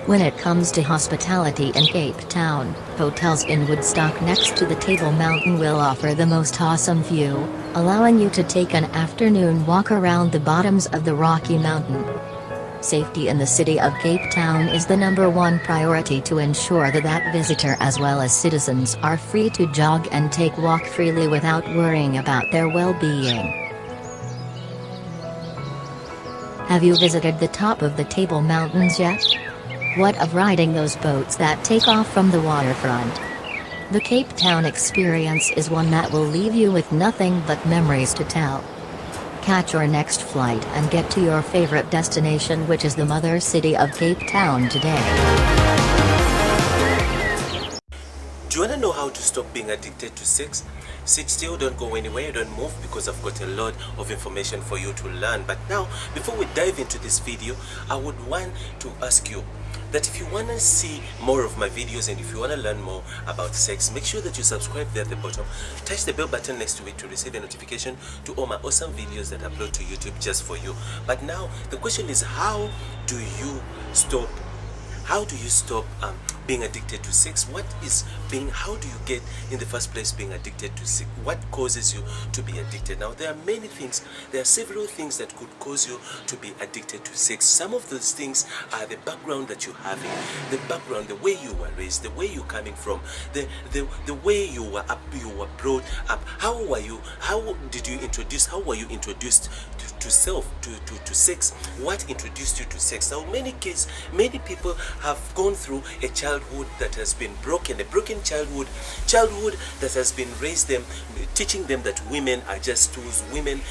When it comes to hospitality in Cape Town, hotels in Woodstock next to the Table Mountain will offer the most awesome view, allowing you to take an afternoon walk around the bottoms of the Rocky Mountain. Safety in the city of Cape Town is the #1 priority to ensure that visitor as well as citizens are free to jog and take walk freely without worrying about their well-being. Have you visited the top of the Table Mountains yet? What of riding those boats that take off from the waterfront? The Cape Town experience is one that will leave you with nothing but memories to tell. Catch your next flight and get to your favorite destination, which is the mother city of Cape Town today. Do you want to know how to stop being addicted to sex? Sit still, don't go anywhere, don't move, because I've got a lot of information for you to learn. But now, before we dive into this video, I would want to ask you that if you want to see more of my videos and if you want to learn more about sex, make sure that you subscribe there at the bottom. Touch the bell button next to it to receive a notification to all my awesome videos that I upload to YouTube just for you. But now, the question is, how do you stop being addicted to sex? How do you get in the first place being addicted to sex? What causes you to be addicted? Now, there are several things that could cause you to be addicted to sex. Some of those things are the background that you have, the background, the way you were raised, the way you're coming from, the way you were brought up. How were you introduced to sex? What introduced you to sex? Now, many people have gone through a childhood that has been broken, a broken childhood that has been raised them, teaching them that women are just tools, women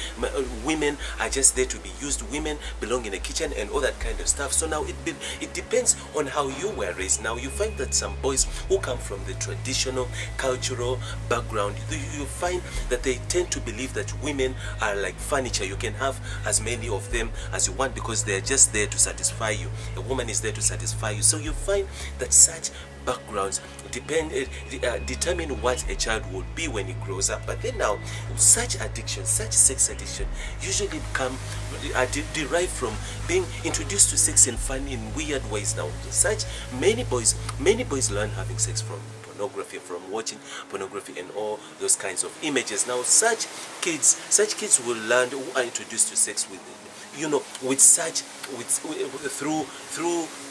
are just there to be used, women belong in a kitchen and all that kind of stuff. So now it depends on how you were raised. Now you find that some boys who come from the traditional cultural background, you find that they tend to believe that women are like furniture. You can have as many of them as you want because they're just there to satisfy you. A woman is there to satisfy you. So you find that such backgrounds determine what a child will be when he grows up. But then now, such sex addiction usually derive from being introduced to sex in weird ways. Now, many boys learn having sex from pornography, from watching pornography and all those kinds of images. Now, such kids will learn, who are introduced to sex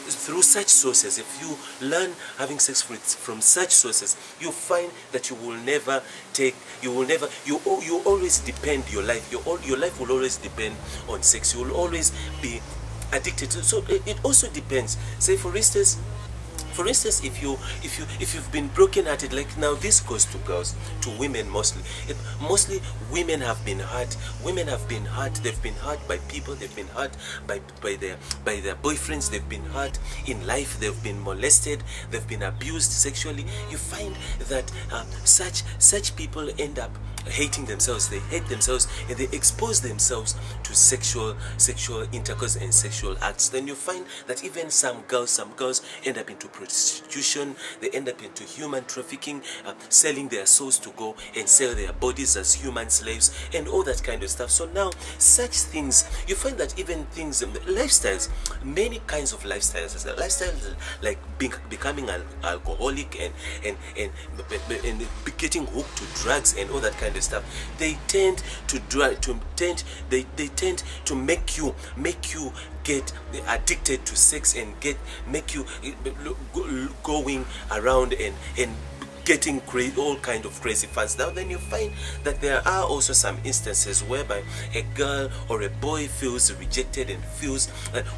through such sources. If you learn having sex from such sources, you find that you always depend your life will always depend on sex. You will always be addicted to. So it also depends. Say for instance, if you've been broken-hearted, like now this goes to girls, to women mostly. Mostly women have been hurt. They've been hurt by people. They've been hurt by their boyfriends. They've been hurt in life. They've been molested. They've been abused sexually. You find that such people end up hating themselves. They hate themselves and they expose themselves to sexual intercourse and sexual acts. Then you find that even some girls end up into prostitution. They end up into human trafficking, selling their souls to go and sell their bodies as human slaves and all that kind of stuff. So now such things, you find that even things, lifestyles, many kinds of lifestyles, like becoming alcoholic and getting hooked to drugs and all that kind of stuff, they tend to make you get addicted to sex and make you going around and getting all kind of crazy fans. Now then you find that there are also some instances whereby a girl or a boy feels rejected and feels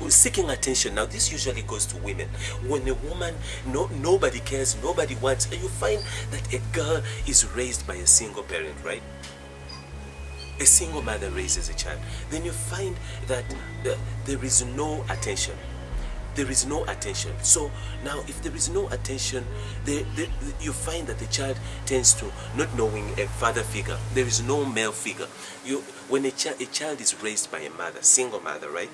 seeking attention. Now this usually goes to women. When a woman, nobody cares, nobody wants, and you find that a girl is raised by a single parent, right? A single mother raises a child. Then you find that there is no attention. There is no attention. So now if there is no attention, you find that the child tends to not knowing a father figure. There is no male figure. When a child is raised by a mother, single mother, right?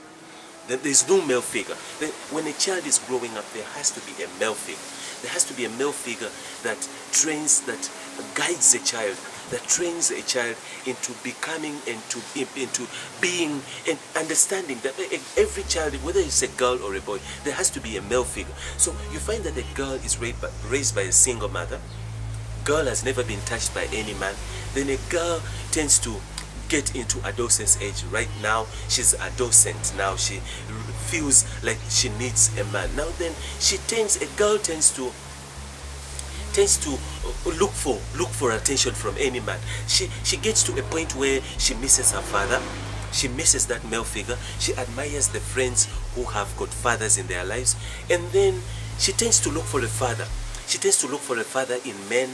Then there is no male figure. Then when a child is growing up, there has to be a male figure. There has to be a male figure that trains, that guides a child, that trains a child into becoming, into being, and understanding that every child, whether it's a girl or a boy, there has to be a male figure. So you find that a girl is raised by a single mother. Girl has never been touched by any man. Then a girl tends to get into adolescence age. Right now she's adolescent. Now she feels like she needs a man. Now then a girl tends to look for attention from any man. She gets to a point where she misses her father. She misses that male figure. She admires the friends who have got fathers in their lives, and then she tends to look for a father. She tends to look for a father in men,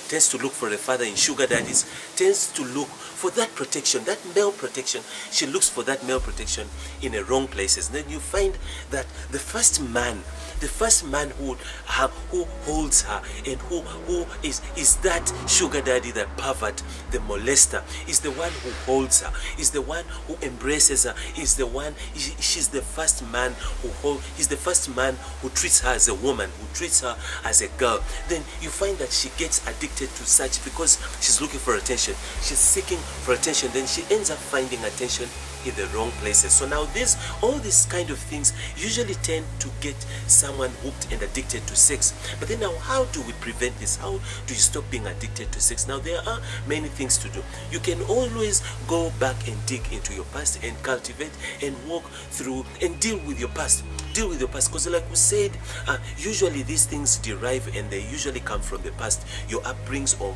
tends to look for a father in sugar daddies, tends to look for that protection, that male protection. She looks for that male protection in the wrong places. And then you find that the first man who holds her and who is that sugar daddy, that pervert, the molester, is the one who holds her, is the one who embraces her, is the one, she's the first man he's the first man who treats her as a woman, who treats her as a girl. Then you find that she gets addicted to such because she's looking for attention, she's seeking for attention. Then she ends up finding attention in the wrong places. So now all these kind of things usually tend to get someone hooked and addicted to sex. But then now, how do we prevent this? How do you stop being addicted to sex? Now there are many things to do. You can always go back and dig into your past and cultivate and walk through and deal with your past. Deal with your past, because like we said, usually these things derive and they usually come from the past, your upbringings, or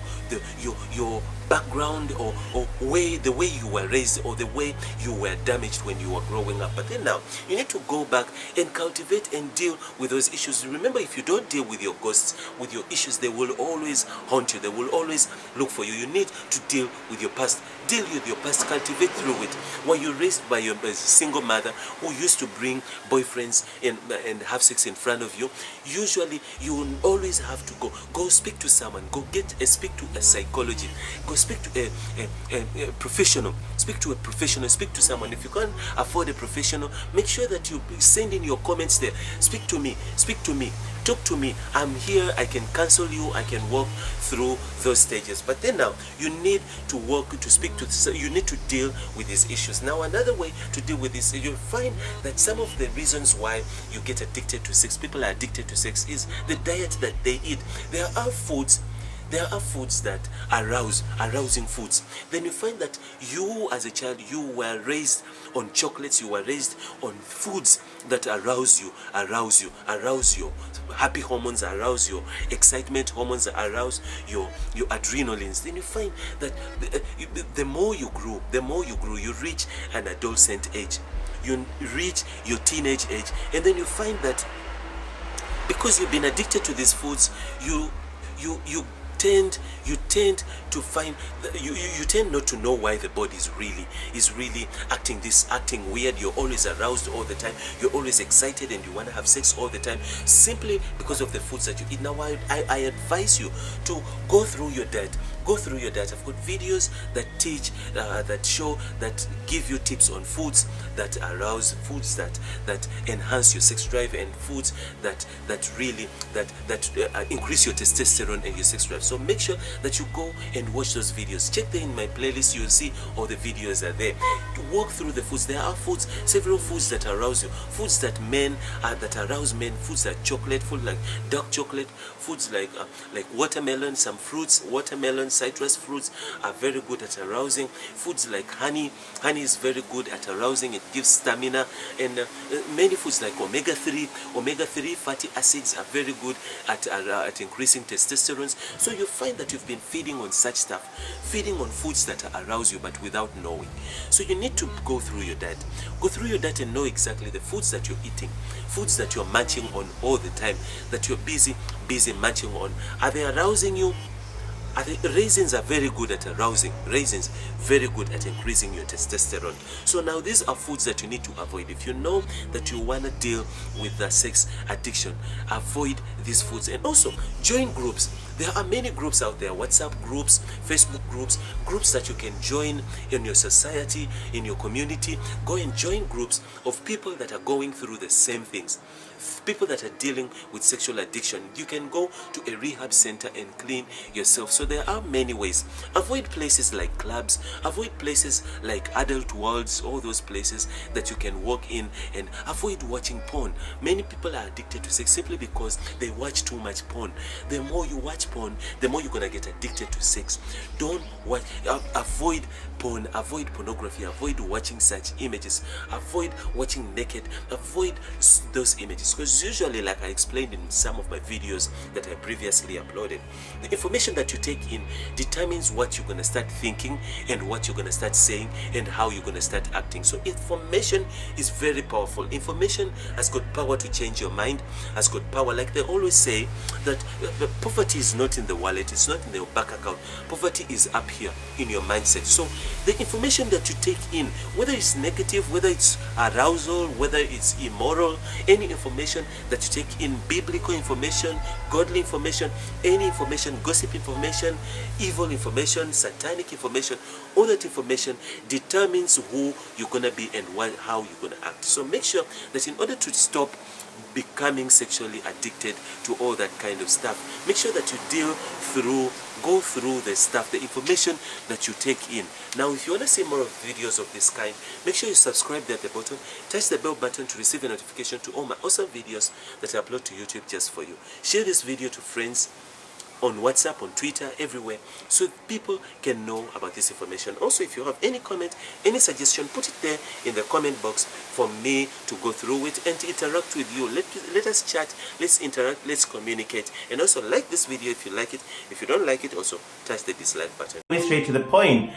your background, or the way you were raised, or the way you were damaged when you were growing up. But then now you need to go back and cultivate and deal with those issues. Remember, if you don't deal with your ghosts, with your issues, they will always haunt you, they will always look for you. You need to deal with your past. Deal with your past, cultivate through it. Were you raised by a single mother who used to bring boyfriends and have sex in front of you? Usually you will always have to go speak to someone, speak to a psychologist, go speak to a professional, speak to someone. If you can't afford a professional, make sure that you send in your comments there. Speak to me, talk to me. I'm here, I can counsel you, I can walk through those stages. But then now you need to you need to deal with these issues. Now another way to deal with this, you'll find that some of the reasons why you get addicted to sex, people are addicted to sex, is the diet that they eat. There are foods that arousing foods. Then you find that you as a child, you were raised on chocolates, you were raised on foods that arouse you. Happy hormones arouse your excitement hormones, arouse your adrenalines. Then you find that the more you grow, you reach an adolescent age, you reach your teenage age, and then you find that because you've been addicted to these foods, you tend to find that you tend not to know why the body is really acting weird. You're always aroused all the time, you're always excited, and you want to have sex all the time, simply because of the foods that you eat. Now I advise you to go through your diet. I've got videos that teach, that show, that give you tips on foods that arouse, foods that enhance your sex drive, and foods that really increase your testosterone and your sex drive. So make sure that you go and watch those videos. Check them in my playlist, you'll see all the videos are there. To walk through the foods, there are several foods that arouse you, foods that arouse men, foods like chocolate, food like dark chocolate, foods like watermelon, some fruits, watermelons, citrus fruits are very good at arousing. Foods like honey is very good at arousing. It gives stamina. And many foods like omega-3 fatty acids are very good at increasing testosterone. So you find that you've been feeding on such stuff, feeding on foods that arouse you but without knowing. So you need to go through your diet. Go through your diet and know exactly the foods that you're eating, foods that you're munching on all the time, that you're busy munching on. Are they arousing you? Raisins are very good at arousing. Raisins very good at increasing your testosterone. So now these are foods that you need to avoid. If you know that you want to deal with the sex addiction, avoid these foods. And also join groups. There are many groups out there, WhatsApp groups, Facebook groups that you can join in your society, in your community. Go and join groups of people that are going through the same things, people that are dealing with sexual addiction. You can go to a rehab center and clean yourself. So there are many ways. Avoid places like clubs, avoid places like adult worlds, all those places that you can walk in, and avoid watching porn. Many people are addicted to sex simply because they watch too much porn. The more you watch porn, the more you're gonna get addicted to sex. Don't watch, avoid porn, avoid pornography, avoid watching such images, avoid watching naked, avoid those images, because usually, like I explained in some of my videos that I previously uploaded, the information that you take in determines what you're going to start thinking and what you're going to start saying and how you're going to start acting. So information is very powerful. Information has got power to change your mind, has got power. Like they always say that poverty is not in the wallet, it's not in the bank account. Poverty is up here in your mindset. So the information that you take in, whether it's negative, whether it's arousal, whether it's immoral, any information that you take in, biblical information, godly information, any information, gossip information, evil information, satanic information, all that information determines who you're gonna be and how you're gonna act. So make sure that in order to stop becoming sexually addicted to all that kind of stuff, make sure that you go through the stuff, the information that you take in. Now, if you want to see more of videos of this kind, make sure you subscribe there at the bottom, touch the bell button to receive a notification to all my awesome videos that I upload to YouTube just for you. Share this video to friends on WhatsApp, on Twitter, everywhere, so people can know about this information. Also, if you have any comment, any suggestion, put it there in the comment box for me to go through it and to interact with you. Let us chat, let's interact, let's communicate. And also like this video if you like it. If you don't like it, also touch the dislike button. Straight to the point.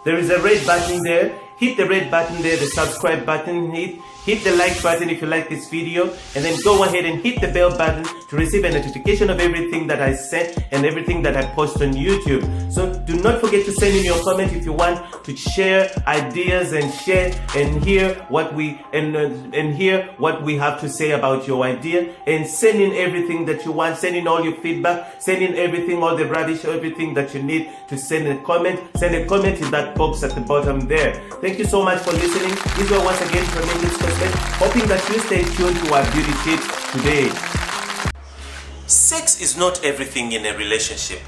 There is a red button there. Hit the red button there, the subscribe button. Hit the like button if you like this video, and then go ahead and hit the bell button to receive a notification of everything that I send and everything that I post on YouTube. So do not forget to send in your comment if you want to share ideas and share and hear what we hear what we have to say about your idea, and send in everything that you want. Send in all your feedback, send in everything, all the rubbish, everything that you need to send a comment. Send a comment in that box at the bottom there. Thank you so much for listening. Israel once again from English Cosmet, hoping that you stay tuned to our beauty tips today. Sex is not everything in a relationship.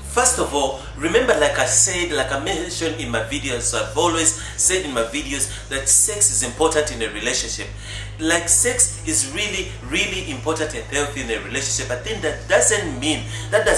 First of all, remember, like I said, like I mentioned in my videos, I've always said in my videos that sex is important in a relationship. Like sex is really, really important and healthy in a relationship. But then that does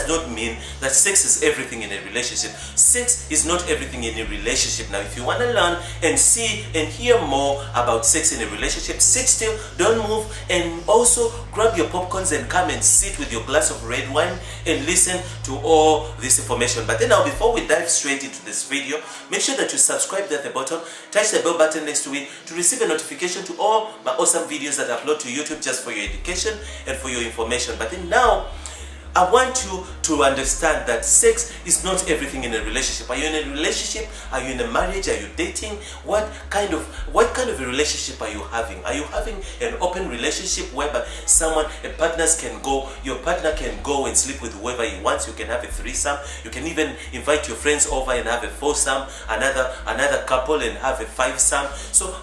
not mean that sex is everything in a relationship. Sex is not everything in a relationship. Now, if you want to learn and see and hear more about sex in a relationship, sit still, don't move, and also grab your popcorns and come and sit with your glass of red wine and listen to all this information. But then now, before we dive straight into this video, make sure that you subscribe there at the bottom, touch the bell button next to it to receive a notification to all my awesome videos that I upload to YouTube just for your education and for your information. But then now, I want you to understand that sex is not everything in a relationship. Are you in a relationship? Are you in a marriage? Are you dating? What kind of a relationship are you having? Are you having an open relationship whereby your partner can go and sleep with whoever he wants? You can have a threesome. You can even invite your friends over and have a foursome, another couple and have a fivesome. So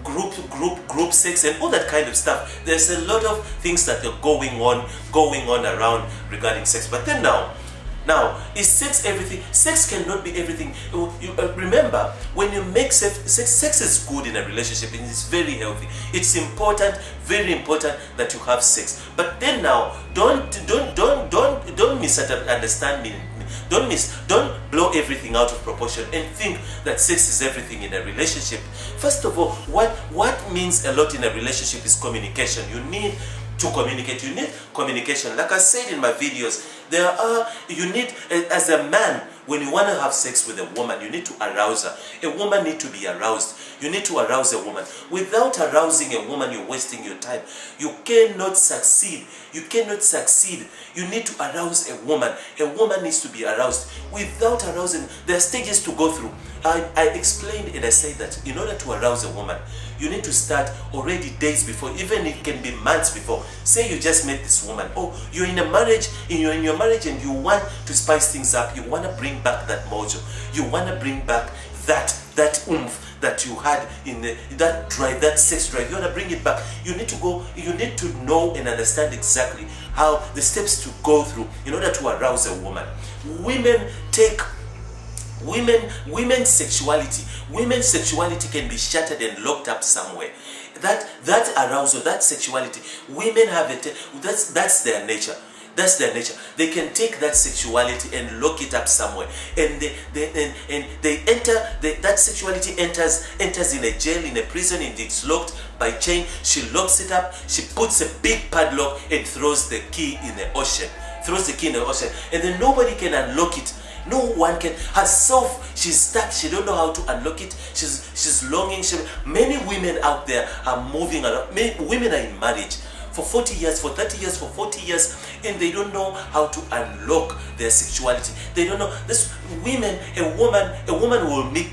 group sex and all that kind of stuff. There's a lot of things that are going on around regarding sex. But then now is sex everything? Sex cannot be everything. Remember, when you make sex is good in a relationship and it's very healthy. It's important, very important that you have sex. But then now, don't misunderstand me Don't blow everything out of proportion and think that sex is everything in a relationship. First of all, what means a lot in a relationship is communication. You need to communicate. You need communication. Like I said in my videos, you need, as a man, when you want to have sex with a woman, you need to arouse her. A woman needs to be aroused. You need to arouse a woman. Without arousing a woman, you're wasting your time. You cannot succeed. You cannot succeed. You need to arouse a woman. A woman needs to be aroused. Without arousing, there are stages to go through. I explained and I said that in order to arouse a woman, you need to start already days before, even it can be months before. Say you just met this woman, or you're in a marriage, you're in your marriage and you want to spice things up. You want to bring back that mojo. You want to bring back that oomph that you had in that drive, that sex drive. You want to bring it back. You need to know and understand exactly how the steps to go through in order to arouse a woman. Women's sexuality can be shattered and locked up somewhere. That arousal, that sexuality, women have it. That's their nature. That's their nature. They can take that sexuality and lock it up somewhere, and that sexuality enters in a jail, in a prison, and it's locked by chain. She locks it up. She puts a big padlock and throws the key in the ocean. And then nobody can unlock it. No one can. Herself, she's stuck. She don't know how to unlock it. She's longing. Many women out there are moving around. Many women are in marriage for 40 years, for 30 years, for 40 years, and they don't know how to unlock their sexuality. They don't know. A woman will meet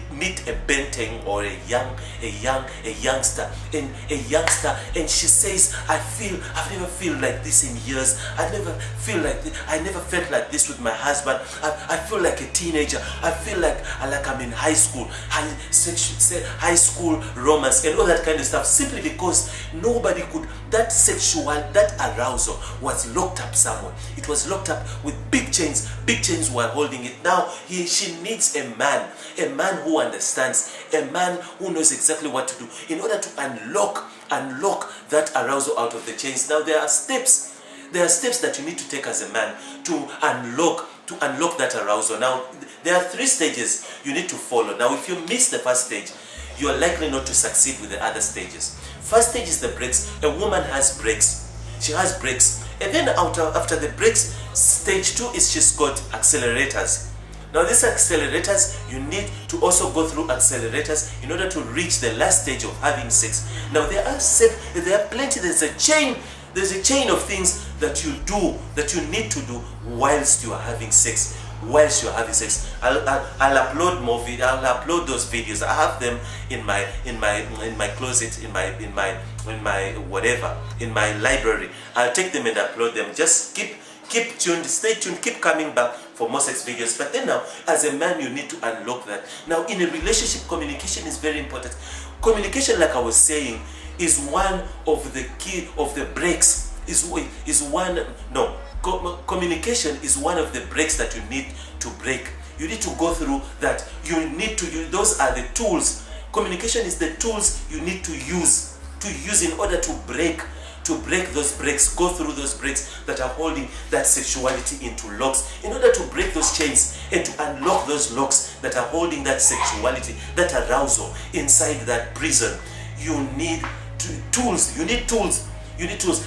a benteng or a youngster, and she says, I've never felt like this in years. I never felt like this with my husband. I feel like a teenager. I feel like I'm in high school, high school romance and all that kind of stuff, simply because nobody could. That arousal was locked up somewhere. It was locked up with big chains. Big chains were holding it. Now she needs a man who understands, a man who knows exactly what to do in order to unlock that arousal out of the chains. Now there are steps that you need to take as a man to unlock that arousal. Now there are 3 stages you need to follow. Now if you miss the first stage, you are likely not to succeed with the other stages. First stage is the brakes. A woman has brakes. She has brakes. And then after the brakes, stage 2 is she's got accelerators. Now these accelerators, you need to also go through accelerators in order to reach the last stage of having sex. Now there are plenty. There's a chain of things that you do, that you need to do whilst you are having sex. I'll upload more videos. I'll upload those videos. I have them in my closet, in my library. I'll take them and upload them. Just keep tuned, stay tuned, keep coming back for more sex videos. But then now, as a man, you need to unlock that. Now, in a relationship, communication is very important. Communication, like I was saying, is one of the key of the breaks. Communication is one of the breaks that you need to break. You need to go through that. You need to use. Those are the tools. Communication is the tools you need to use in order to break those breaks, go through those breaks that are holding that sexuality into locks, in order to break those chains and to unlock those locks that are holding that sexuality, that arousal inside that prison. You need tools. You need tools,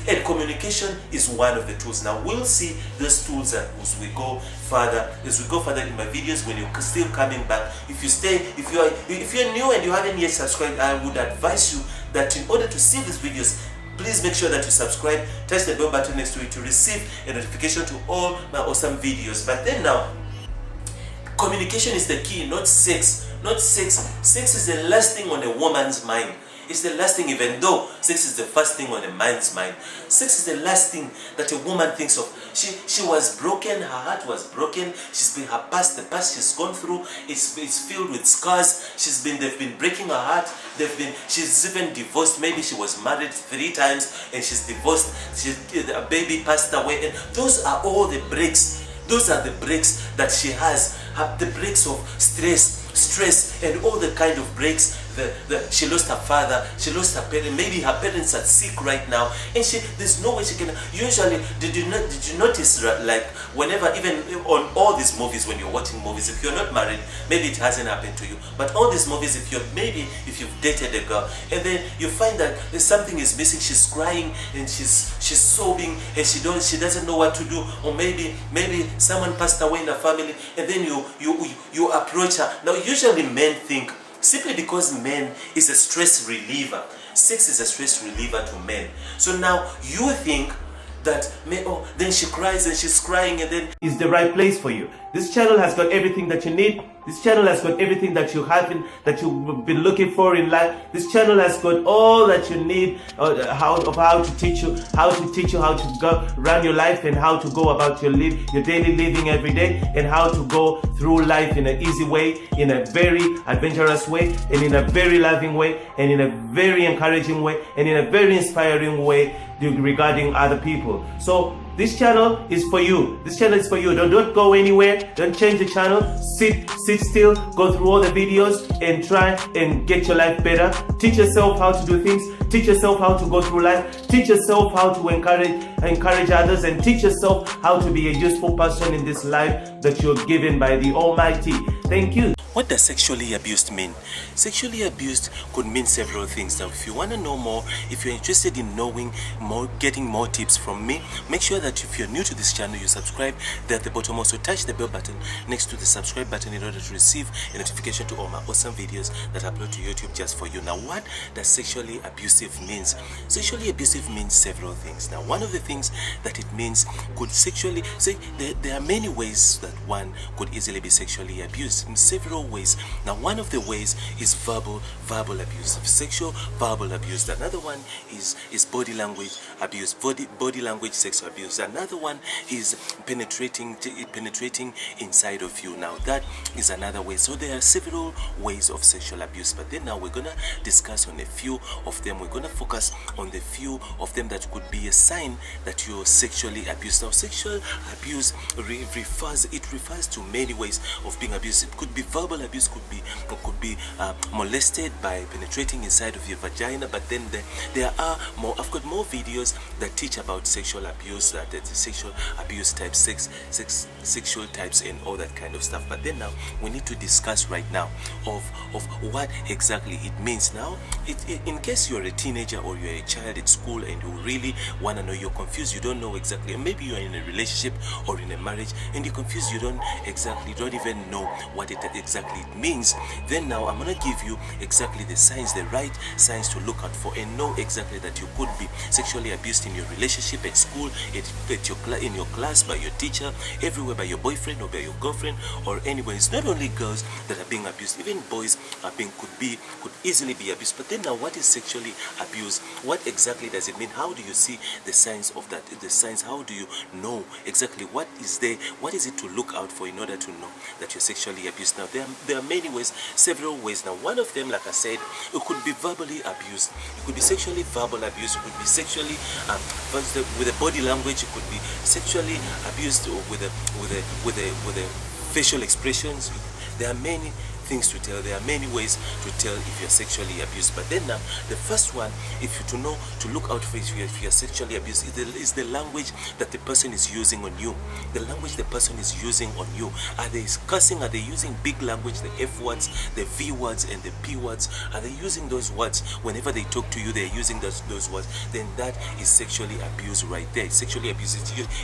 and communication is one of the tools. Now we'll see those tools as we go further in my videos. When you're still coming back, if you're new and you haven't yet subscribed, I would advise you that in order to see these videos, please make sure that you subscribe, touch the bell button next to it to receive a notification to all my awesome videos. But then now, communication is the key, not sex. Sex is the last thing on a woman's mind. It's the last thing, even though sex is the first thing on a man's mind. Sex is the last thing that a woman thinks of. She was broken, her heart was broken. The past she's gone through, it's filled with scars. They've been breaking her heart. She's even divorced. Maybe she was married 3 times and she's divorced. A baby passed away, and those are all the breaks. Those are the breaks that she has. The breaks of stress, and all the kind of breaks she lost her father, she lost her parents, maybe her parents are sick right now, and there's no way she can. Usually, did you notice, like, whenever, even on all these movies, when you're watching movies, if you're not married, maybe it hasn't happened to you, but all these movies, if you've dated a girl, and then you find that something is missing, she's crying and she's sobbing, and she doesn't know what to do, or maybe someone passed away in the family, and then you approach her. Now usually men think, simply because men is a stress reliever, sex is a stress reliever to men, so now you think that then she cries and she's crying, and then is the right place for you. This channel has got everything that you need. This channel has got everything that you've been looking for in life. This channel has got all that you need how to teach you how to go run your life, and how to go about your daily living every day, and how to go through life in an easy way, in a very adventurous way, and in a very loving way, and in a very encouraging way, and in a very inspiring way regarding other people. So this channel is for you. This channel is for you. Don't go anywhere. Don't change the channel. Sit still. Go through all the videos and try and get your life better. Teach yourself how to do things. Teach yourself how to go through life. Teach yourself how to encourage others, and teach yourself how to be a useful person in this life that you're given by the Almighty. Thank you. What does sexually abused mean? Sexually abused could mean several things. Now, if you want to know more, if you're interested in knowing more, getting more tips from me, make sure that if you're new to this channel, you subscribe there at the bottom. Also, touch the bell button next to the subscribe button in order to receive a notification to all my awesome videos that I upload to YouTube just for you. Now, what does sexually abusive means? Sexually abusive means several things. Now, one of the things that it means could sexually say there are many ways that one could easily be sexually abused in several ways. Now, one of the ways is verbal abuse, sexual verbal abuse. Another one is body language abuse, body language sexual abuse. Another one is penetrating inside of you. Now, that is another way. So there are several ways of sexual abuse, but then now we're gonna discuss on a few of them. We're gonna focus on the few of them that could be a sign that you're sexually abused. Now, sexual abuse refers to many ways of being abused. It could be verbal abuse, could be molested by penetrating inside of your vagina, but then there are more. I've got more videos that teach about sexual abuse, that the sexual abuse types, sexual types, and all that kind of stuff. But then now we need to discuss right now of what exactly it means. Now, in case you're a teenager or you're a child at school and you really want to know, you're confused, you don't know exactly, maybe you're in a relationship or in a marriage and you're confused, you don't even know what it exactly means, then now I'm gonna give you exactly the signs, the right signs to look out for, and know exactly that you could be sexually abused in your relationship, at school, in your class, by your teacher, everywhere, by your boyfriend or by your girlfriend, or anywhere. It's not only girls that are being abused, even boys could easily be abused. But then now, what is sexually abused? What exactly does it mean? How do you see the signs of that? The signs, how do you know exactly what is there? What is it to look out for in order to know that you're sexually abused? Now, there are many ways, several ways. Now, one of them, like I said, it could be verbally abused. It could be sexually verbal abuse. It could be sexually with a body language. It could be sexually abused with a facial expressions. There are many things to tell. There are many ways to tell if you're sexually abused. But then now, the first one, to look out for if you're sexually abused, is the language that the person is using on you. The language the person is using on you. Are they cursing? Are they using big language, the F words, the V words, and the P words? Are they using those words whenever they talk to you? They're using those words. Then that is sexually abuse right there. Sexually abuse.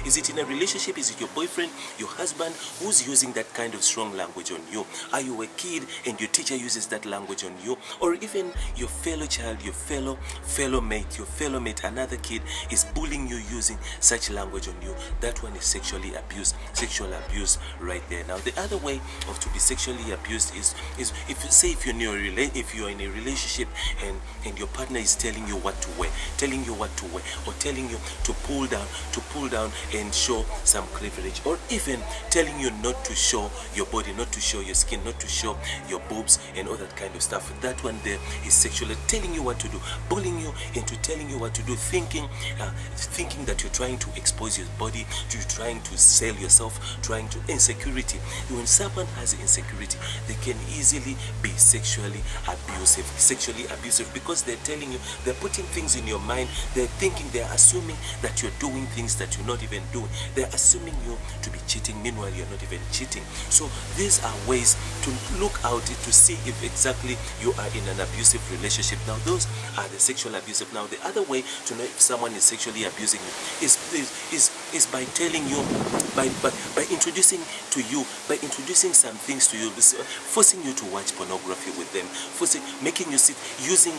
Is it in a relationship? Is it your boyfriend, your husband, who's using that kind of strong language on you? Are you a kid and your teacher uses that language on you? Or even your fellow child, your fellow mate, another kid is bullying you using such language on you? That one is sexually abuse. Sexual abuse right there. Now, the other way of to be sexually abused is if you're in a relationship and your partner is telling you what to wear, or telling you to pull down and show some cleavage, or even telling you not to show your body, not to show your skin, not to show your boobs and all that kind of stuff. That one there is sexually telling you what to do, bullying you into telling you what to do, thinking that you're trying to expose your body, you're trying to sell yourself, trying to insecurity. When someone has insecurity, they can easily be sexually abusive because they're telling you, they're putting things in your mind, they're thinking, they're assuming that you're doing things that you're not even doing. They're assuming you to be cheating, meanwhile you're not even cheating. So these are ways to look out to see if exactly you are in an abusive relationship. Now those are the sexual abusive. Now the other way to know if someone is sexually abusing you is by telling you, by introducing some things to you, forcing you to watch pornography with them, making you sit, using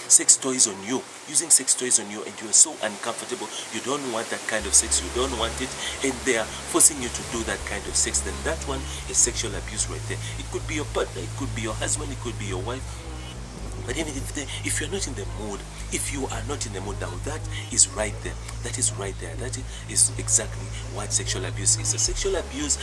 sex toys on you, and you're so uncomfortable, you don't want that kind of sex, you don't want it, and they are forcing you to do that kind of sex, then that one is sexual abuse right there. It could be your partner, it could be your husband, it could be your wife. But even if you're not in the mood, if you are not in the mood, now that is right there. That is right there. That is exactly what sexual abuse is. A sexual abuse,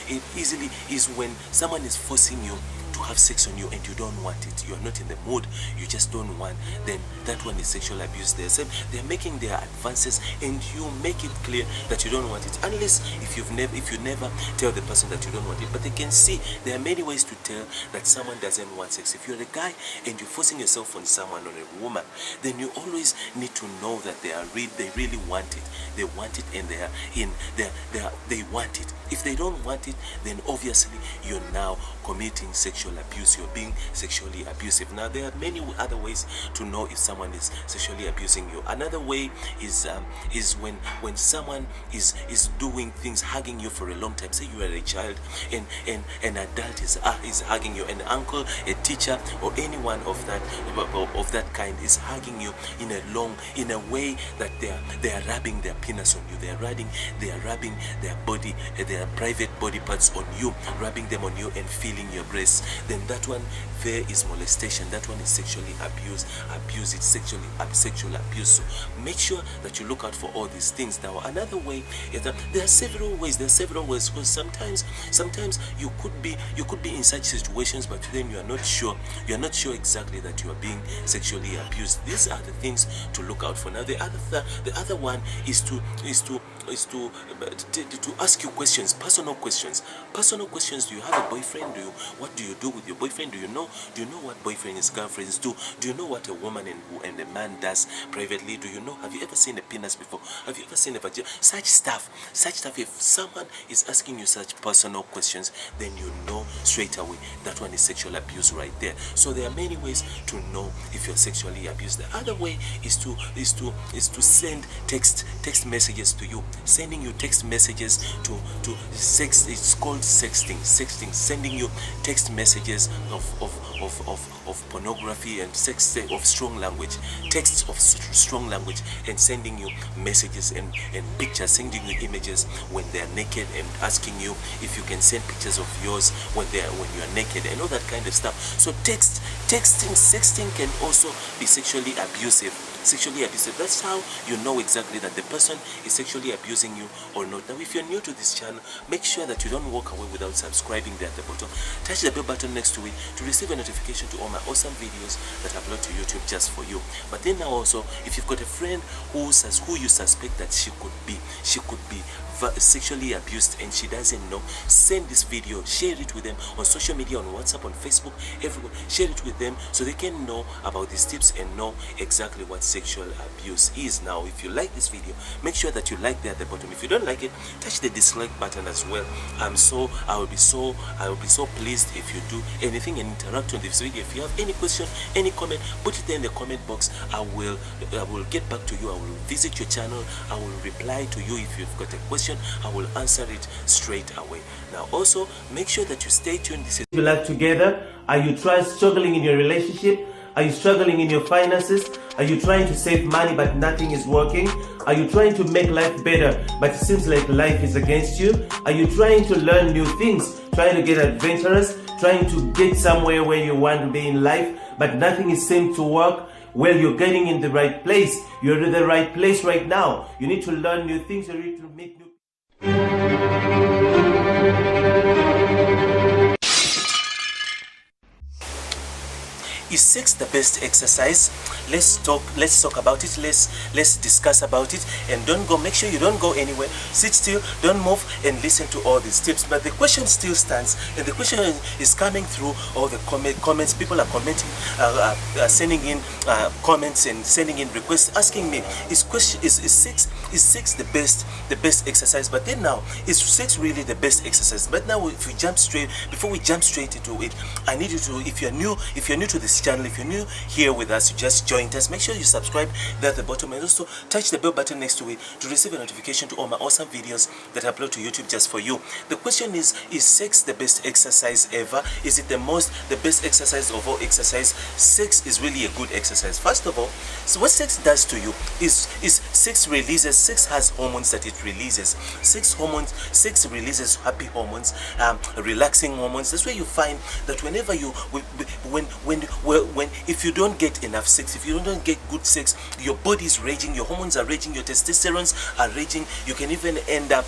it easily is when someone is forcing you to have sex on you and you don't want it. You are not in the mood. You just don't want. Then that one is sexual abuse. They're making their advances and you make it clear that you don't want it. Unless if you never tell the person that you don't want it. But they can see there are many ways to tell that someone doesn't want sex. If you're a guy and you're forcing yourself on someone, on a woman, then you always need to know that they really want it. They want it and they want it. If they don't want it, then obviously you're now committing sexual abuse. You're being sexually abusive. Now there are many other ways to know if someone is sexually abusing you. Another way is when someone is doing things, hugging you for a long time. Say you are a child and an adult is hugging you, an uncle, a teacher, or anyone of that kind is hugging you in a way that they are rubbing their penis on you. They are rubbing their body, their private body parts on you, rubbing them on you and feeling your breasts. Then that one there is molestation. That one is sexually abuse. It's sexual abuse. So make sure that you look out for all these things. Now another way is that there are several ways because sometimes you could be in such situations, but then you are not sure exactly that you are being sexually abused. These are the things to look out for. Now the other one is to ask you questions, personal questions. Do you have a boyfriend? What do you do with your boyfriend? Do you know what boyfriends, girlfriends do? Do you know what a woman and a man does privately? Do you know? Have you ever seen a penis before? Have you ever seen a vagina? Such stuff. If someone is asking you such personal questions, then you know straight away that one is sexual abuse right there. So there are many ways to know if you're sexually abused. The other way is to send text messages to you, sending you text messages to sex. It's called sexting, sending you text messages of pornography and sex, of strong language, texts of strong language, and sending you messages and pictures, sending you images when they are naked and asking you if you can send pictures of yours when you are naked and all that kind of stuff. So sexting can also be sexually abusive. That's how you know exactly that the person is sexually abusing you or not. Now if you're new to this channel, make sure that you don't walk away without subscribing there at the bottom. Touch the bell button next to it to receive a notification to all my awesome videos that I upload to YouTube just for you. But then now also, if you've got a friend who you suspect that she could be sexually abused and she doesn't know, send this video, share it with them on social media, on WhatsApp, on Facebook, everywhere. Share it with them so they can know about these tips and know exactly what sexual abuse is. Now if you like this video, make sure that you like there at the bottom. If you don't like it, touch the dislike button as well. I will be so pleased if you do anything and interact on this video. If you have any question, any comment, put it there in the comment box. I will get back to you. I will visit your channel. I will reply to you. If you've got a question, I will answer it straight away. Now also, make sure that you stay tuned. This is your life together. Are you struggling in your relationship? Are you struggling in your finances? Are you trying to save money but nothing is working? Are you trying to make life better but it seems like life is against you? Are you trying to learn new things, trying to get adventurous, trying to get somewhere where you want to be in life but nothing is seem to work? Well, you're getting in the right place. You're in the right place right now. You need to learn new things. You need to make new Is sex the best exercise? Let's talk about it. Let's discuss about it. And don't go, make sure you don't go anywhere. Sit still, don't move, and listen to all these tips. But the question still stands, and the question is coming through all the comments. People are commenting, sending in comments and sending in requests, asking me, is sex the best exercise? But then now, is sex really the best exercise? But now, before we jump straight into it, I need you to, if you're new to this channel, if you're new here with us, you just joined us, make sure you subscribe there at the bottom, and also touch the bell button next to it to receive a notification to all my awesome videos that I upload to YouTube just for you. The question is sex the best exercise ever? Is it the best exercise of all exercise? Sex is really a good exercise. First of all, so what sex does to you is sex has hormones that it releases. Sex releases happy hormones, relaxing hormones. That's where you find that whenever if you don't get enough sex, if you don't get good sex, your body is raging, your hormones are raging, your testosterone are raging. You can even end up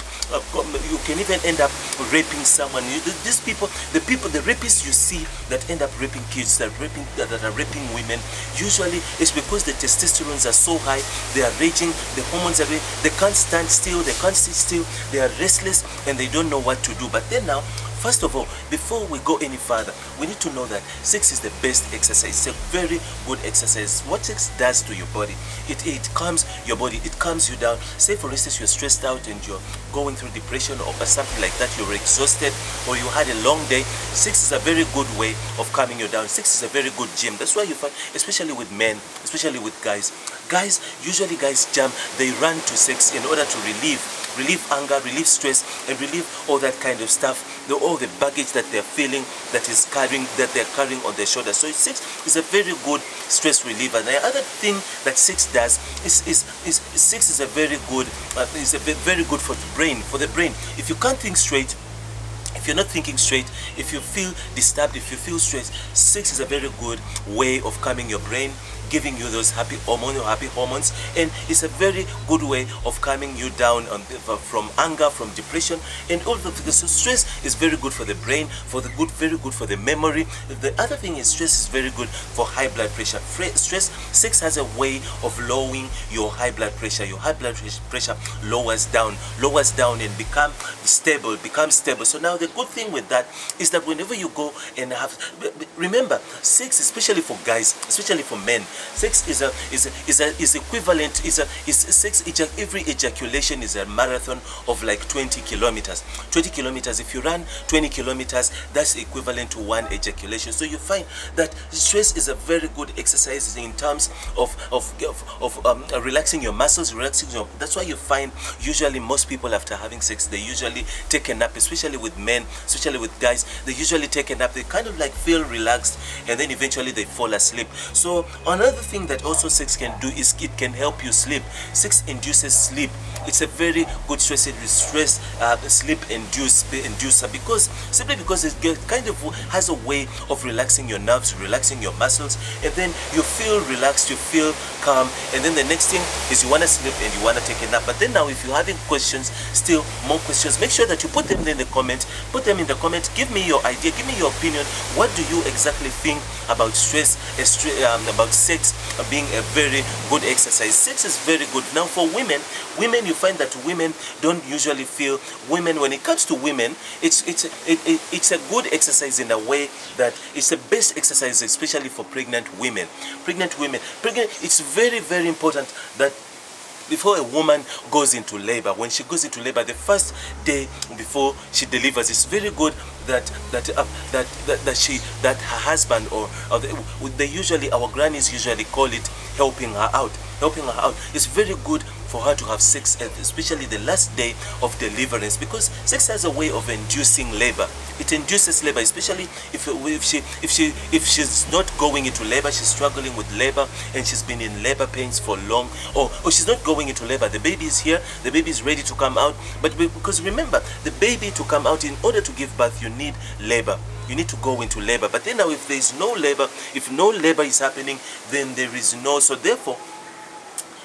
raping someone. The rapists you see that end up raping kids, that are raping women, usually it's because the testosterone are so high, they are raging, the hormones are raging, they can't stand still, they can't sit still, they are restless, and they don't know what to do. But then now, first of all, before we go any further, we need to know that sex is the best exercise. It's a very good exercise. What sex does to your body, it calms your body, it calms you down. Say for instance, you're stressed out and you're going through depression or something like that, you're exhausted or you had a long day, sex is a very good way of calming you down. Sex is a very good gym. That's why you find, especially with men, especially with guys, usually guys jump, they run to sex in order to relieve anger, relieve stress, and relieve all that kind of stuff, all the baggage that they're feeling, that they're carrying on their shoulders. So sex is a very good stress reliever. And the other thing that sex does is sex is a very good for the brain. If you can't think straight, if you're not thinking straight, if you feel disturbed, if you feel stressed, sex is a very good way of calming your brain, giving you those happy hormones, and it's a very good way of calming you down from anger, from depression, and all the things. So stress is very good for the brain, very good for the memory. The other thing is stress is very good for high blood pressure. Sex has a way of lowering your high blood pressure. Your high blood pressure lowers down and becomes stable. So now the good thing with that is that whenever you go and remember, sex, especially for guys, especially for men, sex is equivalent. Every ejaculation is a marathon of like 20 kilometers. 20 kilometers. If you run 20 kilometers, that's equivalent to one ejaculation. So you find that stress is a very good exercise in terms of relaxing your muscles, That's why you find usually most people after having sex, they usually take a nap, especially with men, especially with guys. They usually take a nap. They kind of like feel relaxed, and then eventually they fall asleep. So another thing that also sex can do is it can help you sleep. Sex induces sleep. It's a very good sleep inducer simply because it kind of has a way of relaxing your nerves, relaxing your muscles, and then you feel relaxed, you feel calm, and then the next thing is you want to sleep and you want to take a nap. But then now, if you're having questions, still more questions, make sure that you put them in the comment. Give me your idea, give me your opinion. What do you exactly think about about sex being a very good exercise? Sex is very good. Now for women, you find that women don't usually feel, when it comes to women, it's a good exercise in a way that it's the best exercise, especially for pregnant women. It's very, very important that before a woman goes into labor, when she goes into labor, the first day before she delivers, it's very good that her husband our grannies usually call it helping her out. It's very good for her to have sex, especially the last day of deliverance, because sex has a way of inducing labor. It induces labor, especially if she's not going into labor, she's struggling with labor and she's been in labor pains for long, or she's not going into labor. The baby is here, the baby is ready to come out, but because remember, the baby to come out, in order to give birth, you need labor. You need to go into labor. But then now, if there is no labor, if no labor is happening, then there is no. So therefore,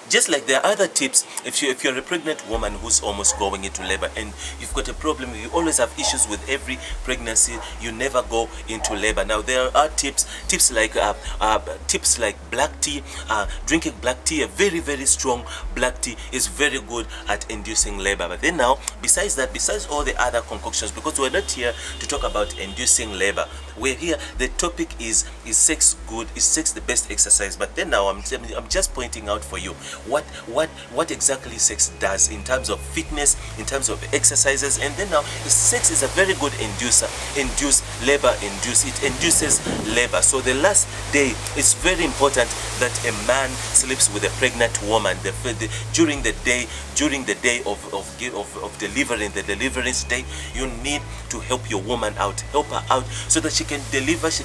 Just like there are other tips, if you're a pregnant woman who's almost going into labor and you've got a problem, you always have issues with every pregnancy, you never go into labor. Now there are tips like black tea. Drinking black tea, a very, very strong black tea, is very good at inducing labor. But then now, besides that, besides all the other concoctions, because we're not here to talk about inducing labor, we're here, the topic is sex good, is sex the best exercise? But then now I'm just pointing out for you what exactly sex does in terms of fitness, in terms of exercises. And then now, sex is a very good inducer. It induces labor. So the last day, it's very important that a man sleeps with a pregnant woman during the day of delivering, the delivery day. You need to help your woman out, help her out, so that she can deliver. She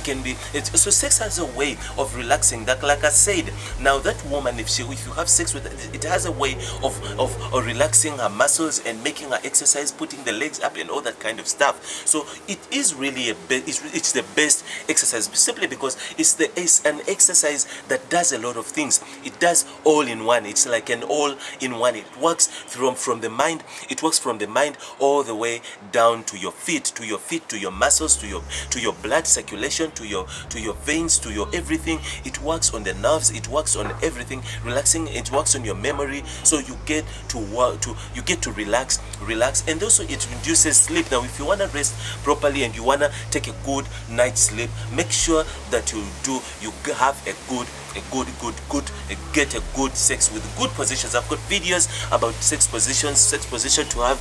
can be. So sex has a way of relaxing. That, like I said, now that woman, if you have sex with her, it has a way of relaxing her muscles and making her exercise, putting the legs up and all that kind of stuff. So it is really it's the best exercise, simply because it's an exercise that does a lot of things. It does all in one. It's like an all in one. It works from the mind. It works from the mind all the way down to your feet, to your muscles, to your blood circulation, to your veins, to your everything. It works on the nerves. It works on everything, relaxing. It works on your memory. So you get to relax, and also it reduces sleep. Now, if you want to rest properly and you want to take a good night's sleep, make sure that you have get a good sex with good positions. I've got videos about sex position to have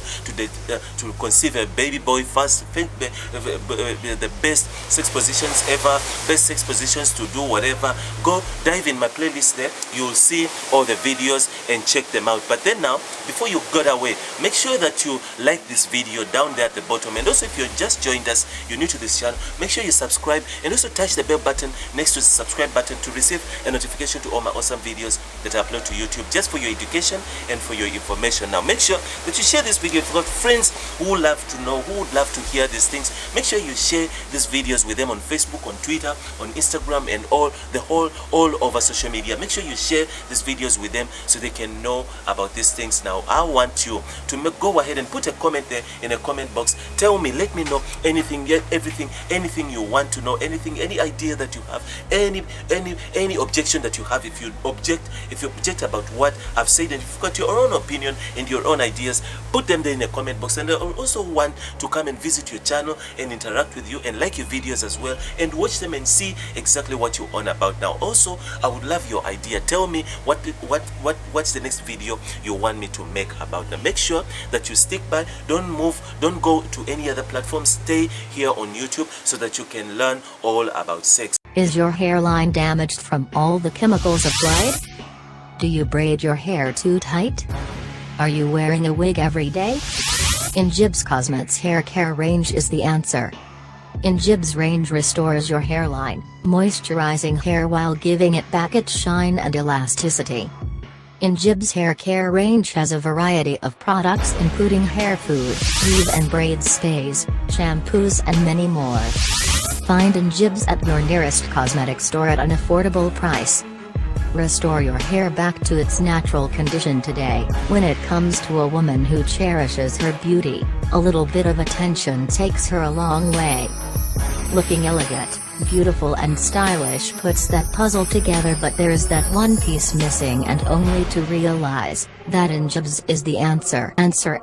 to conceive a baby boy first, the best sex positions ever, best sex positions to do whatever. Go dive in my playlist there, you'll see all the videos and check them out. But then now, before you go away, make sure that you like this video down there at the bottom. And also, if you just joined us, you're new to this channel, make sure you subscribe and also touch the bell button next to the subscribe button to receive a notification to all my awesome videos that I upload to YouTube, just for your education and for your information. Now, make sure that you share this video. If you've got friends who would love to know, who would love to hear these things, make sure you share these videos with them on Facebook, on Twitter, on Instagram, and all over social media. Make sure you share these videos with them so they can know about these things. Now, I want you to go ahead and put a comment there in a comment box. Tell me, let me know anything, anything you want to know, anything, any idea that you have, any objection that you have. If you object about what I've said, and if you've got your own opinion and your own ideas, put them there in the comment box. And I also want to come and visit your channel and interact with you and like your videos as well, and watch them and see exactly what you're on about. Now, also, I would love your idea. Tell me what's the next video you want me to make about them. Make sure that you stick by, don't move, don't go to any other platform. Stay here on YouTube so that you can learn all about sex. Is your hairline damaged from all the chemicals applied? Do you braid your hair too tight? Are you wearing a wig every day? In Jibs Cosmetics Hair Care Range is the answer. In Jibs range restores your hairline, moisturizing hair while giving it back its shine and elasticity. In Jibs Hair Care Range has a variety of products including hair food, weave and braid stays, shampoos and many more. Find in Jibs at your nearest cosmetics store at an affordable price. Restore your hair back to its natural condition today. When it comes to a woman who cherishes her beauty, a little bit of attention takes her a long way. Looking elegant, beautiful and stylish puts that puzzle together, but there's that one piece missing, and only to realize that in Jibs is the answer. Answer.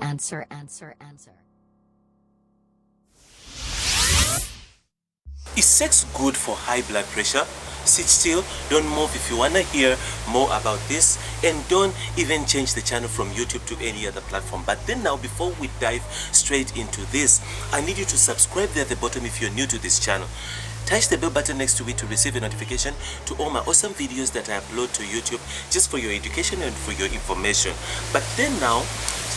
Is sex good for high blood pressure? Sit still, don't move if you want to hear more about this, and don't even change the channel from YouTube to any other platform. But then now, before we dive straight into this, I need you to subscribe there at the bottom if you're new to this channel. Touch the bell button next to it to receive a notification to all my awesome videos that I upload to YouTube, just for your education and for your information. But then now,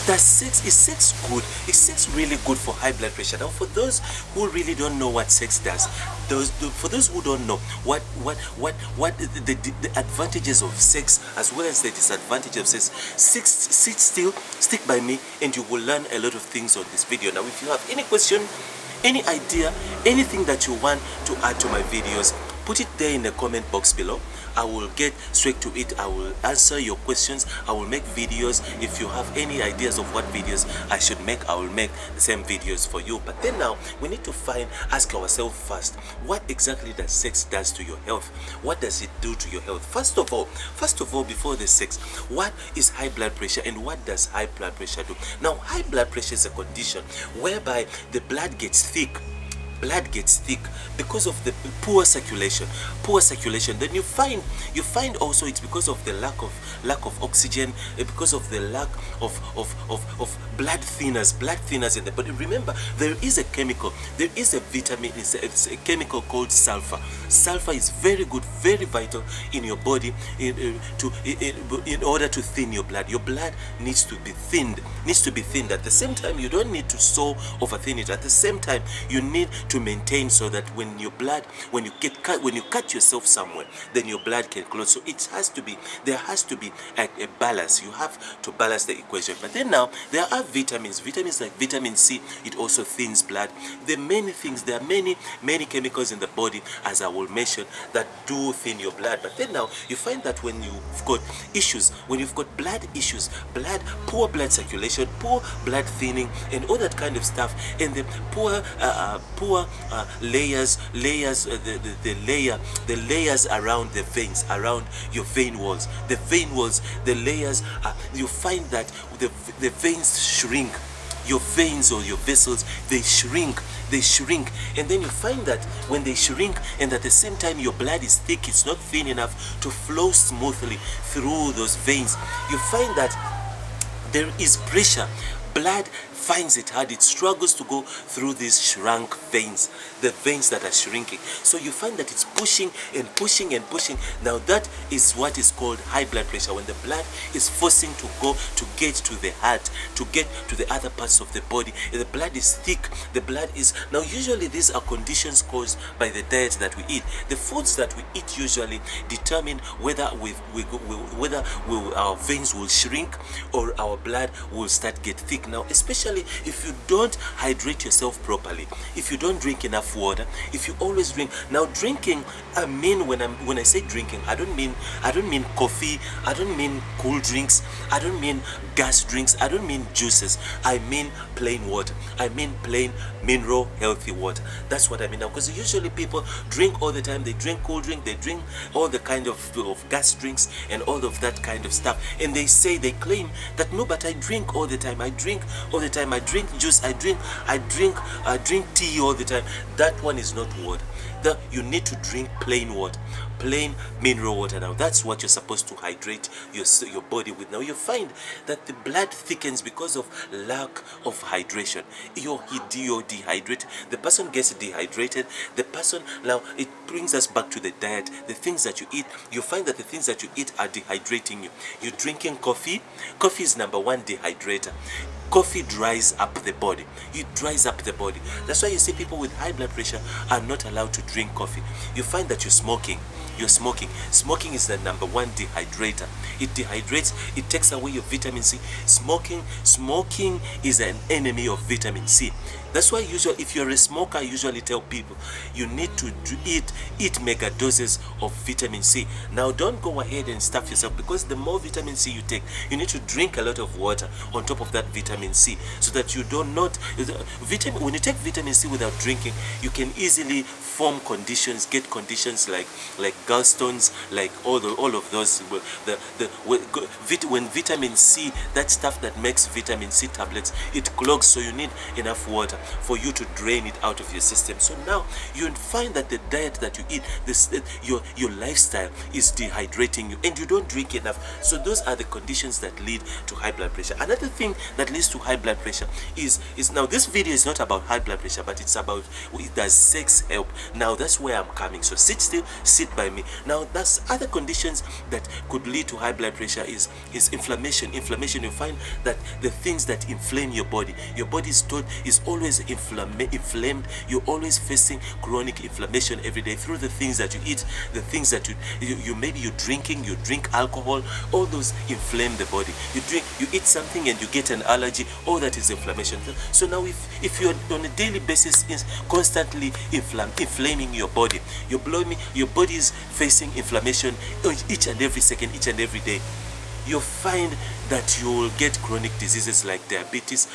is sex good? Is sex really good for high blood pressure? Now, for those who really don't know what sex does, for those who don't know what the advantages of sex as well as the disadvantages of sex, sit still, stick by me, and you will learn a lot of things on this video. Now, if you have any question, any idea, anything that you want to add to my videos, Put it there in the comment box below. I will get straight to it. I will answer your questions. I will make videos. If you have any ideas of what videos I should make, I will make the same videos for you. But then now we need to ask ourselves first, what exactly does sex does to your health? What does it do to your health? First of all, before the sex, what is high blood pressure and what does high blood pressure do? Now, high blood pressure is a condition whereby the blood gets thick because of the poor circulation. Then you find also it's because of the lack of oxygen, because of the lack of blood thinners in the body. Remember, there is a chemical, there is a vitamin, it's a chemical called sulfur. Sulfur is very good, very vital in your body in order to thin your blood. Your blood needs to be thinned. At the same time, you don't need to so over thin it. At the same time, you need to maintain so that when you cut yourself somewhere, then your blood can clot. So there has to be a balance. You have to balance the equation. But then now there are vitamins like vitamin C. It also thins blood. There are many chemicals in the body, as I will mention, that do thin your blood. But then now you find that when you've got blood issues, poor blood circulation, poor blood thinning, and all that kind of stuff, and the poor layers, the layers around the veins, around your vein walls, the layers, you find that the veins shrink. Your veins or your vessels, they shrink, and then you find that when they shrink and at the same time your blood is thick, it's not thin enough to flow smoothly through those veins, you find that there is pressure. Blood finds it hard, it struggles to go through these shrunk veins, the veins that are shrinking. So you find that it's pushing and pushing and pushing. Now that is what is called high blood pressure, when the blood is forcing to go to get to the heart, to get to the other parts of the body. The blood is thick, now usually these are conditions caused by the diet that we eat. The foods that we eat usually determine whether our veins will shrink or our blood will start get thick. Now, especially if you don't hydrate yourself properly, if you don't drink enough water, if you always drink. Now, drinking, I mean, when I say drinking, I don't mean coffee, I don't mean cool drinks, I don't mean gas drinks, I don't mean juices. I mean plain water. I mean plain mineral healthy water. That's what I mean now, because usually people drink all the time. They drink cool drink, they drink all the kind of gas drinks and all of that kind of stuff, and they claim that no, but I drink all the time. I drink all the time. I drink juice. I drink tea all the time. That one is not water. You need to drink plain water, plain mineral water. Now that's what you're supposed to hydrate your body with. Now you find that the blood thickens because of lack of hydration. You're dehydrated. The person gets dehydrated. Now it brings us back to the diet. The things that you eat, you find that the things that you eat are dehydrating you. You're drinking coffee. Coffee is number one dehydrator. Coffee dries up the body. It dries up the body. That's why you see people with high blood pressure are not allowed to drink coffee. You find that you're smoking. Smoking is the number one dehydrator. It dehydrates. It takes away your vitamin C. Smoking is an enemy of vitamin C. That's why usually, if you're a smoker, I usually tell people you need to eat mega doses of vitamin C. Now, don't go ahead and stuff yourself, because the more vitamin C you take, you need to drink a lot of water on top of that vitamin C, so that you do not when you take vitamin C without drinking, you can easily get conditions like gallstones, like all of those. When vitamin C, that stuff that makes vitamin C tablets, it clogs, so you need enough water for you to drain it out of your system. So now you find that the diet that you eat, your lifestyle is dehydrating you, and you don't drink enough. So those are the conditions that lead to high blood pressure. Another thing that leads to high blood pressure is now, this video is not about high blood pressure, but it's about, does sex help? Now that's where I'm coming. So sit still, sit by me. Now that's other conditions that could lead to high blood pressure is inflammation. You find that the things that inflame your body is always inflamed. You're always facing chronic inflammation every day through the things that you eat, the things that you maybe you're drinking, you drink alcohol. All those inflame the body. You eat something and you get an allergy. lethargy, all that is inflammation. So now if you're on a daily basis is constantly inflaming your body, your body is facing inflammation each and every second, each and every day, you'll find that you will get chronic diseases like diabetes,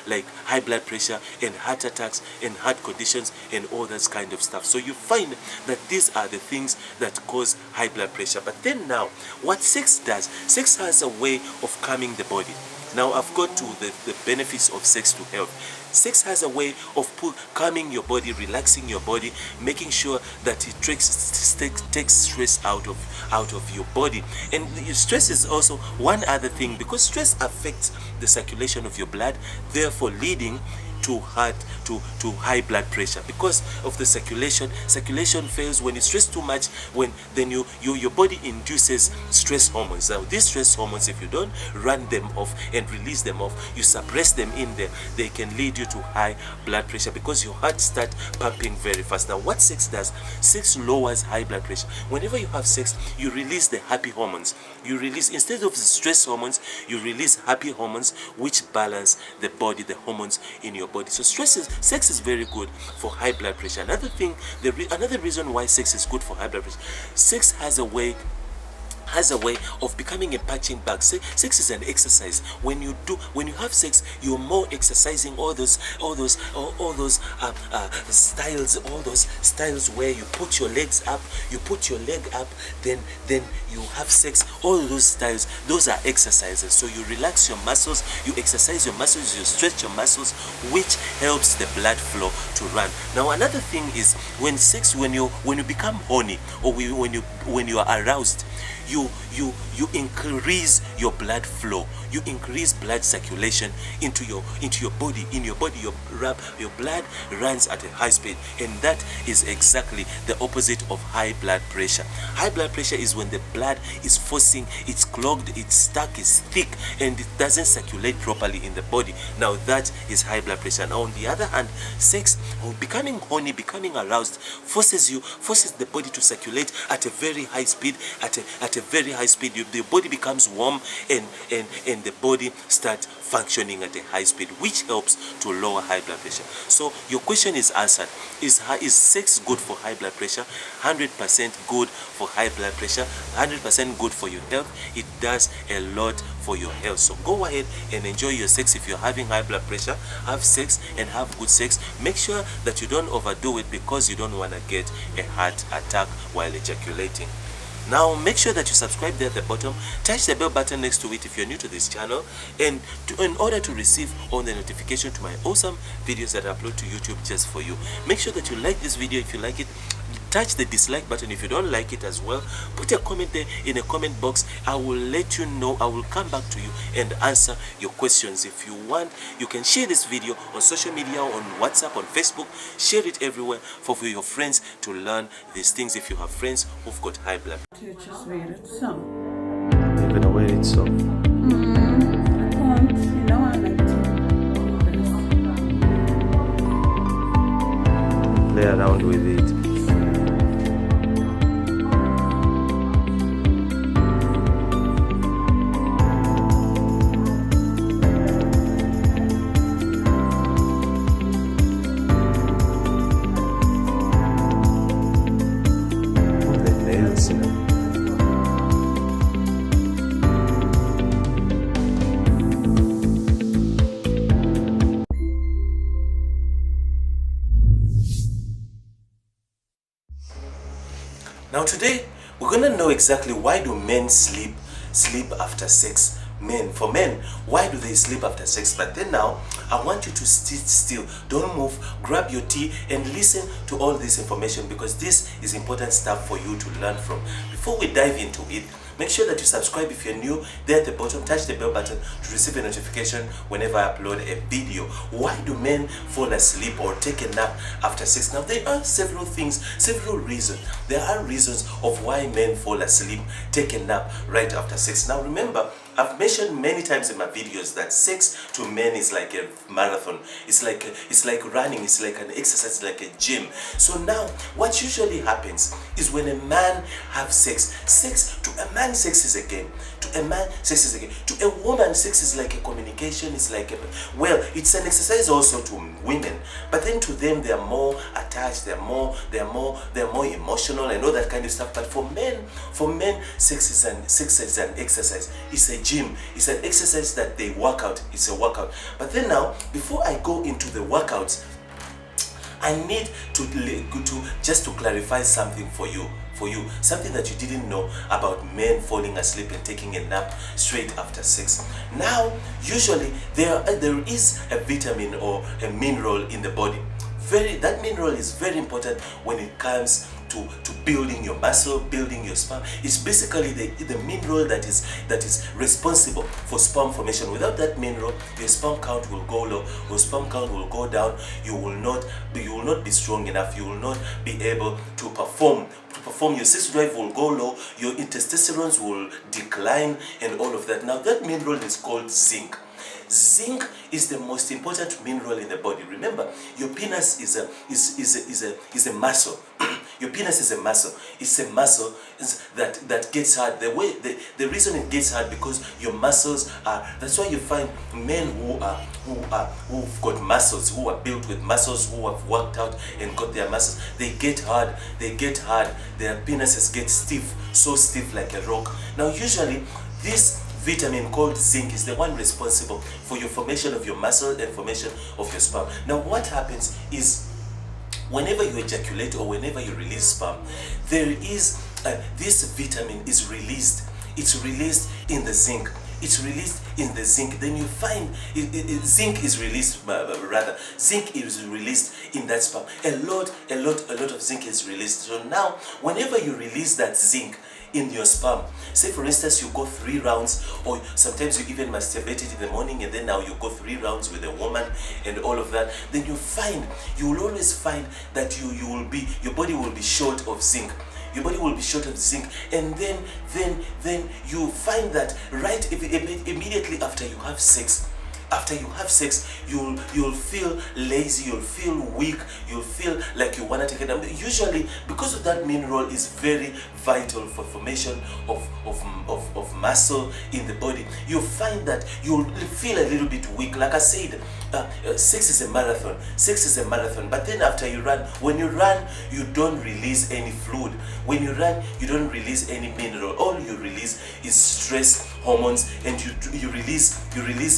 like high blood pressure and heart attacks and heart conditions and all that kind of stuff. So you find that these are the things that cause high blood pressure. But then now, what sex does, sex has a way of calming the body. Now I've got to the benefits of sex to health. Sex has a way of calming your body, relaxing your body, making sure that it takes stress out of your body. And stress is also one other thing, because stress affects the circulation of your blood, therefore leading to high blood pressure. Because of the circulation fails when you stress too much. Then your body induces stress hormones. Now these stress hormones, if you don't run them off and release them off, you suppress them in there, they can lead you to high blood pressure because your heart starts pumping very fast. Now what sex does, sex lowers high blood pressure. Whenever you have sex, you release the happy hormones. You release, instead of the stress hormones, you release happy hormones, which balance the body, the hormones in your body. So sex is very good for high blood pressure. Another thing, another reason why sex is good for high blood pressure, sex has a way of becoming a punching bag. Sex is an exercise. When you have sex, you're more exercising all those styles where you put your legs up, you put your leg up, then you have sex. All those styles, those are exercises. So you relax your muscles, you exercise your muscles, you stretch your muscles, which helps the blood flow to run. Now another thing is when you become horny, or when you are aroused, you increase your blood flow, you increase blood circulation into your body. In your body, your blood runs at a high speed, and that is exactly the opposite of high blood pressure. High blood pressure is when the blood is forcing, it's clogged, it's stuck, it's thick, and it doesn't circulate properly in the body. Now that is high blood pressure. Now on the other hand, sex, or becoming horny, becoming aroused, forces the body to circulate at a very high speed, at a very high speed. The body becomes warm, and the body starts functioning at a high speed, which helps to lower high blood pressure. So your question is answered. Is sex good for high blood pressure? 100% good for high blood pressure, 100% good for your health. It does a lot for your health. So go ahead and enjoy your sex. If you're having high blood pressure, have sex and have good sex. Make sure that you don't overdo it, because you don't want to get a heart attack while ejaculating. Now make sure that you subscribe there at the bottom, touch the bell button next to it if you're new to this channel, and in order to receive all the notification to my awesome videos that I upload to YouTube just for you. Make sure that you like this video if you like it. Touch the dislike button if you don't like it as well. Put a comment there in a comment box. I will let you know. I will come back to you and answer your questions. If you want, you can share this video on social media, on WhatsApp, on Facebook. Share it everywhere for your friends to learn these things. If you have friends who've got high blood pressure. Just read it some. Even away it's so. I can't, I like to Play around with it. Now today we're gonna know exactly why do men sleep after sex. For men, why do they sleep after sex? But then now I want you to sit still, don't move, grab your tea and listen to all this information, because this is important stuff for you to learn from. Before we dive into it, make sure that you subscribe if you're new. There at the bottom, touch the bell button to receive a notification whenever I upload a video. Why do men fall asleep or take a nap after sex? Now there are several things, several reasons. There are reasons of why men fall asleep, take a nap right after sex. Now remember, I've mentioned many times in my videos that sex to men is like a marathon. It's like running. It's like an exercise, like a gym. So now, what usually happens is when a man have sex to a man, sex is a game. To a man, sex is a game. To a woman, sex is like a communication. It's like it's an exercise also to women. But then to them, they are more attached. They're more emotional and all that kind of stuff. But for men, sex is an exercise. It's a gym. It's an exercise that they work out. It's a workout. But then now, before I go into the workouts, I need to clarify something for you, something that you didn't know about men falling asleep and taking a nap straight after sex. Now, usually there is a vitamin or a mineral in the body. That mineral is very important when it comes to building your muscle, building your sperm. It's basically the mineral that is responsible for sperm formation. Without that mineral, your sperm count will go low, your sperm count will go down. You will not be strong enough. You will not be able to perform. Your sex drive will go low, your testosterone will decline, and all of that. Now, that mineral is called zinc. Zinc is the most important mineral in the body. Remember, your penis is a muscle. Your penis is a muscle. It's a muscle that gets hard. The reason it gets hard because your muscles are. That's why you find men who've got muscles, who are built with muscles, who have worked out and got their muscles. They get hard. Their penises get stiff, so stiff like a rock. Now, usually this vitamin called zinc is the one responsible for your formation of your muscle and formation of your sperm. Now, what happens is whenever you ejaculate or whenever you release sperm, there is this vitamin is released. It's released in the zinc. It's released in the zinc. Then you find zinc is released. Zinc is released in that sperm. A lot of zinc is released. So now, whenever you release that zinc in your sperm, say for instance you go 3 rounds, or sometimes you even masturbate it in the morning, and then now you go 3 rounds with a woman and all of that, then you will always find that your body will be short of zinc. Your body will be short of zinc, and then you find that immediately after you have sex, you'll feel lazy, you'll feel weak, you'll feel like you want to take a nap. Usually, because of that mineral is very vital for formation of muscle in the body, you find that you'll feel a little bit weak. Like I said, sex is a marathon. But then after you run, when you run, you don't release any fluid. When you run, you don't release any mineral. All you release is stress hormones, and you release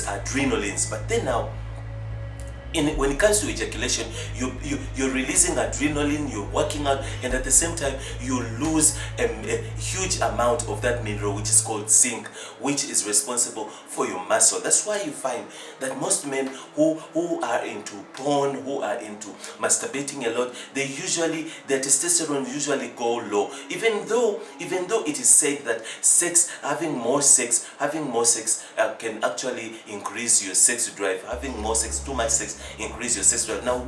adrenalines. But then now, when it comes to ejaculation, you're releasing adrenaline, you're working out, and at the same time you lose a huge amount of that mineral, which is called zinc, which is responsible for your muscle. That's why you find that most men who are into porn, who are into masturbating a lot, their testosterone usually go low. Even though it is said that having more sex can actually increase your sex drive. Having more sex, too much sex, increase your sex drive. Now,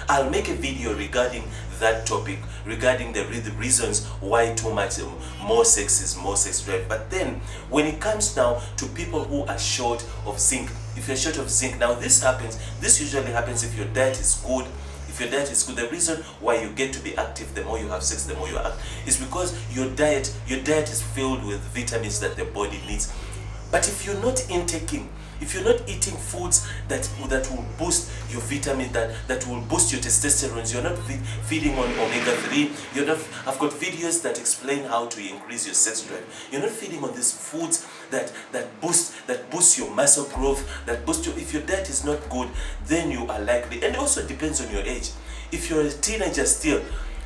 I'll make a video regarding that topic, regarding the reasons why too much more sex is more sex drive. But then, when it comes now to people who are short of zinc, if you're short of zinc, now this usually happens if your diet is good. If your diet is good, the reason why you get to be active, the more you have sex, the more you are active, is because your diet is filled with vitamins that the body needs. But if you're not eating foods that will boost your vitamin, that will boost your testosterone, you're not feeding on omega-3, I've got videos that explain how to increase your sex drive. You're not feeding on these foods that boost your muscle growth, if your diet is not good, then you are likely, and it also depends on your age. If you're a teenager still,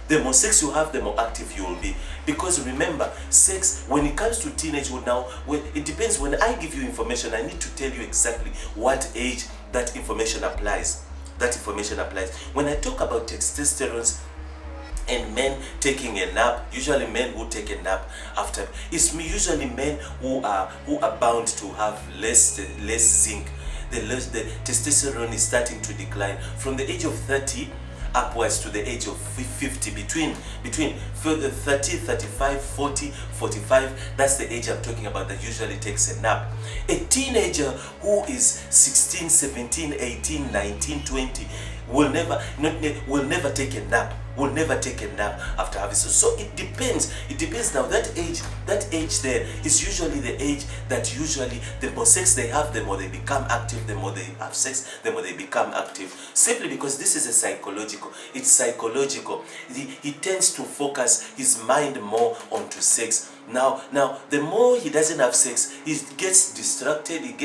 the more sex you have, the more active you will be. Because remember, sex, when it comes to teenage, it depends. When I give you information, I need to tell you exactly what age that information applies. When I talk about testosterone and men taking a nap, usually men who take a nap after, it's usually men who are bound to have less zinc. The testosterone is starting to decline from the age of 30. upwards to the age of 50, between 30, 35, 40, 45. That's the age I'm talking about that usually takes a nap. A teenager who is 16, 17, 18, 19, 20 will never take a nap. Will never take a nap after having sex. So it depends. It depends now. That age there is usually the age that usually the more sex they have, the more they become active. The more they have sex, the more they become active. Simply because this is a psychological. It's psychological. He tends to focus his mind more onto sex. Now, the more he doesn't have sex, he gets distracted. He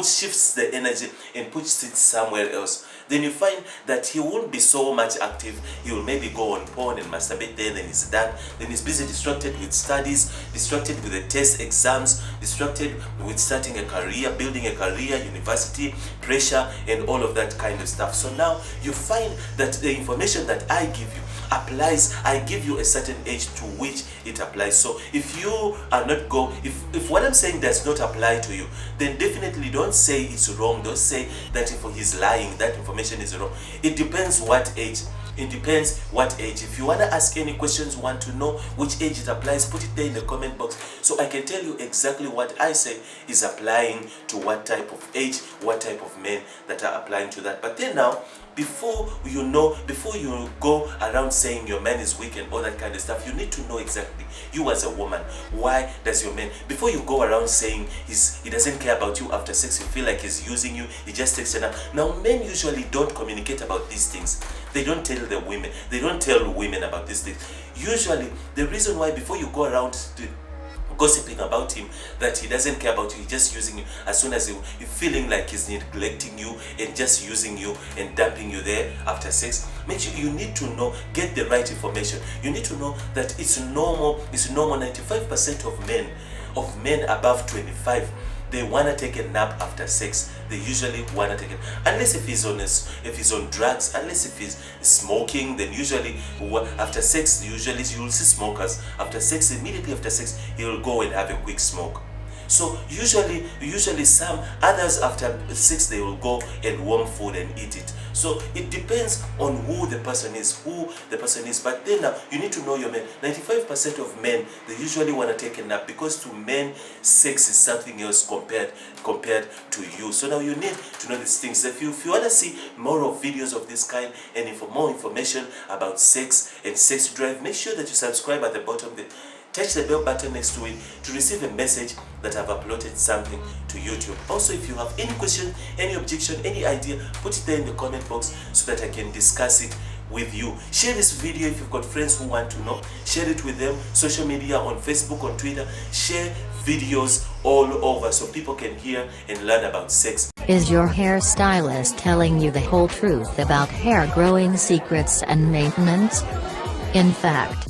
shifts the energy and puts it somewhere else. Then you find that he won't be so much active. He will maybe go on porn and masturbate there, then he's done. Then he's busy distracted with studies, distracted with the test exams, distracted with starting a career, building a career, university, pressure, and all of that kind of stuff. So now you find that the information that I give you applies. I give you a certain age to which it applies. So if you are not if what I'm saying does not apply to you, then definitely don't say it's wrong. Don't say that if he's lying, that information is wrong. It depends what age. It depends what age. If you want to ask any questions, want to know which age it applies, put it there in the comment box so I can tell you exactly what I say is applying to what type of age, what type of men that are applying to that. But then now, before you go around saying your man is weak and all that kind of stuff, you need to know exactly, you as a woman, why does your man, before you go around saying he doesn't care about you after sex, you feel like he's using you, he just takes it up. Now, men usually don't communicate about these things. They don't tell the women. They don't tell women about these things. Usually, the reason why before you go around gossiping about him that he doesn't care about you, he's just using you, as soon as you're feeling like he's neglecting you and just using you and dumping you there after sex, make sure you need to know, get the right information. You need to know that it's normal. 95% of men above 25, they want to take a nap after sex. They usually want to take it, unless if he's on drugs, unless if he's smoking. Then usually after sex, usually you'll see smokers after sex, immediately after sex, he'll go and have a quick smoke. So usually some others after sex, they will go and warm food and eat it. So it depends on who the person is. But then now you need to know your men. 95% of men, they usually want to take a nap because to men, sex is something else compared to you. So now you need to know these things. If you want to see more of videos of this kind and for more information about sex and sex drive, make sure that you subscribe at the bottom there. Touch the bell button next to it to receive a message that I've uploaded something to YouTube. Also, if you have any question, any objection, any idea, put it there in the comment box so that I can discuss it with you. Share this video if you've got friends who want to know. Share it with them. Social media, on Facebook, on Twitter. Share videos all over so people can hear and learn about sex. Is your hairstylist telling you the whole truth about hair growing secrets and maintenance? In fact,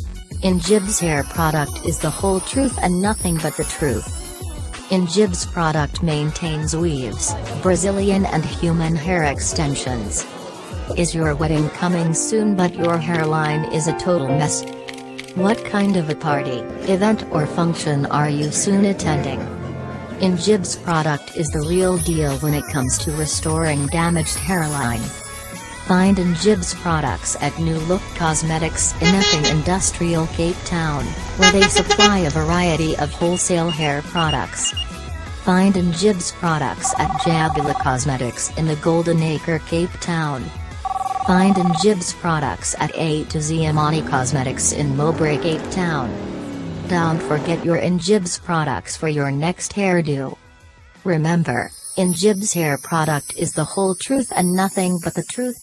Injib's hair product is the whole truth and nothing but the truth. Injib's product maintains weaves, Brazilian and human hair extensions. Is your wedding coming soon but your hairline is a total mess? What kind of a party, event or function are you soon attending? Injib's product is the real deal when it comes to restoring damaged hairline. Find Injib's products at New Look Cosmetics in Epping Industrial, Cape Town, where they supply a variety of wholesale hair products. Find Injib's products at Jabula Cosmetics in the Golden Acre, Cape Town. Find Injib's products at A to Z Amani Cosmetics in Mowbray, Cape Town. Don't forget your Injib's products for your next hairdo. Remember, Injib's hair product is the whole truth and nothing but the truth.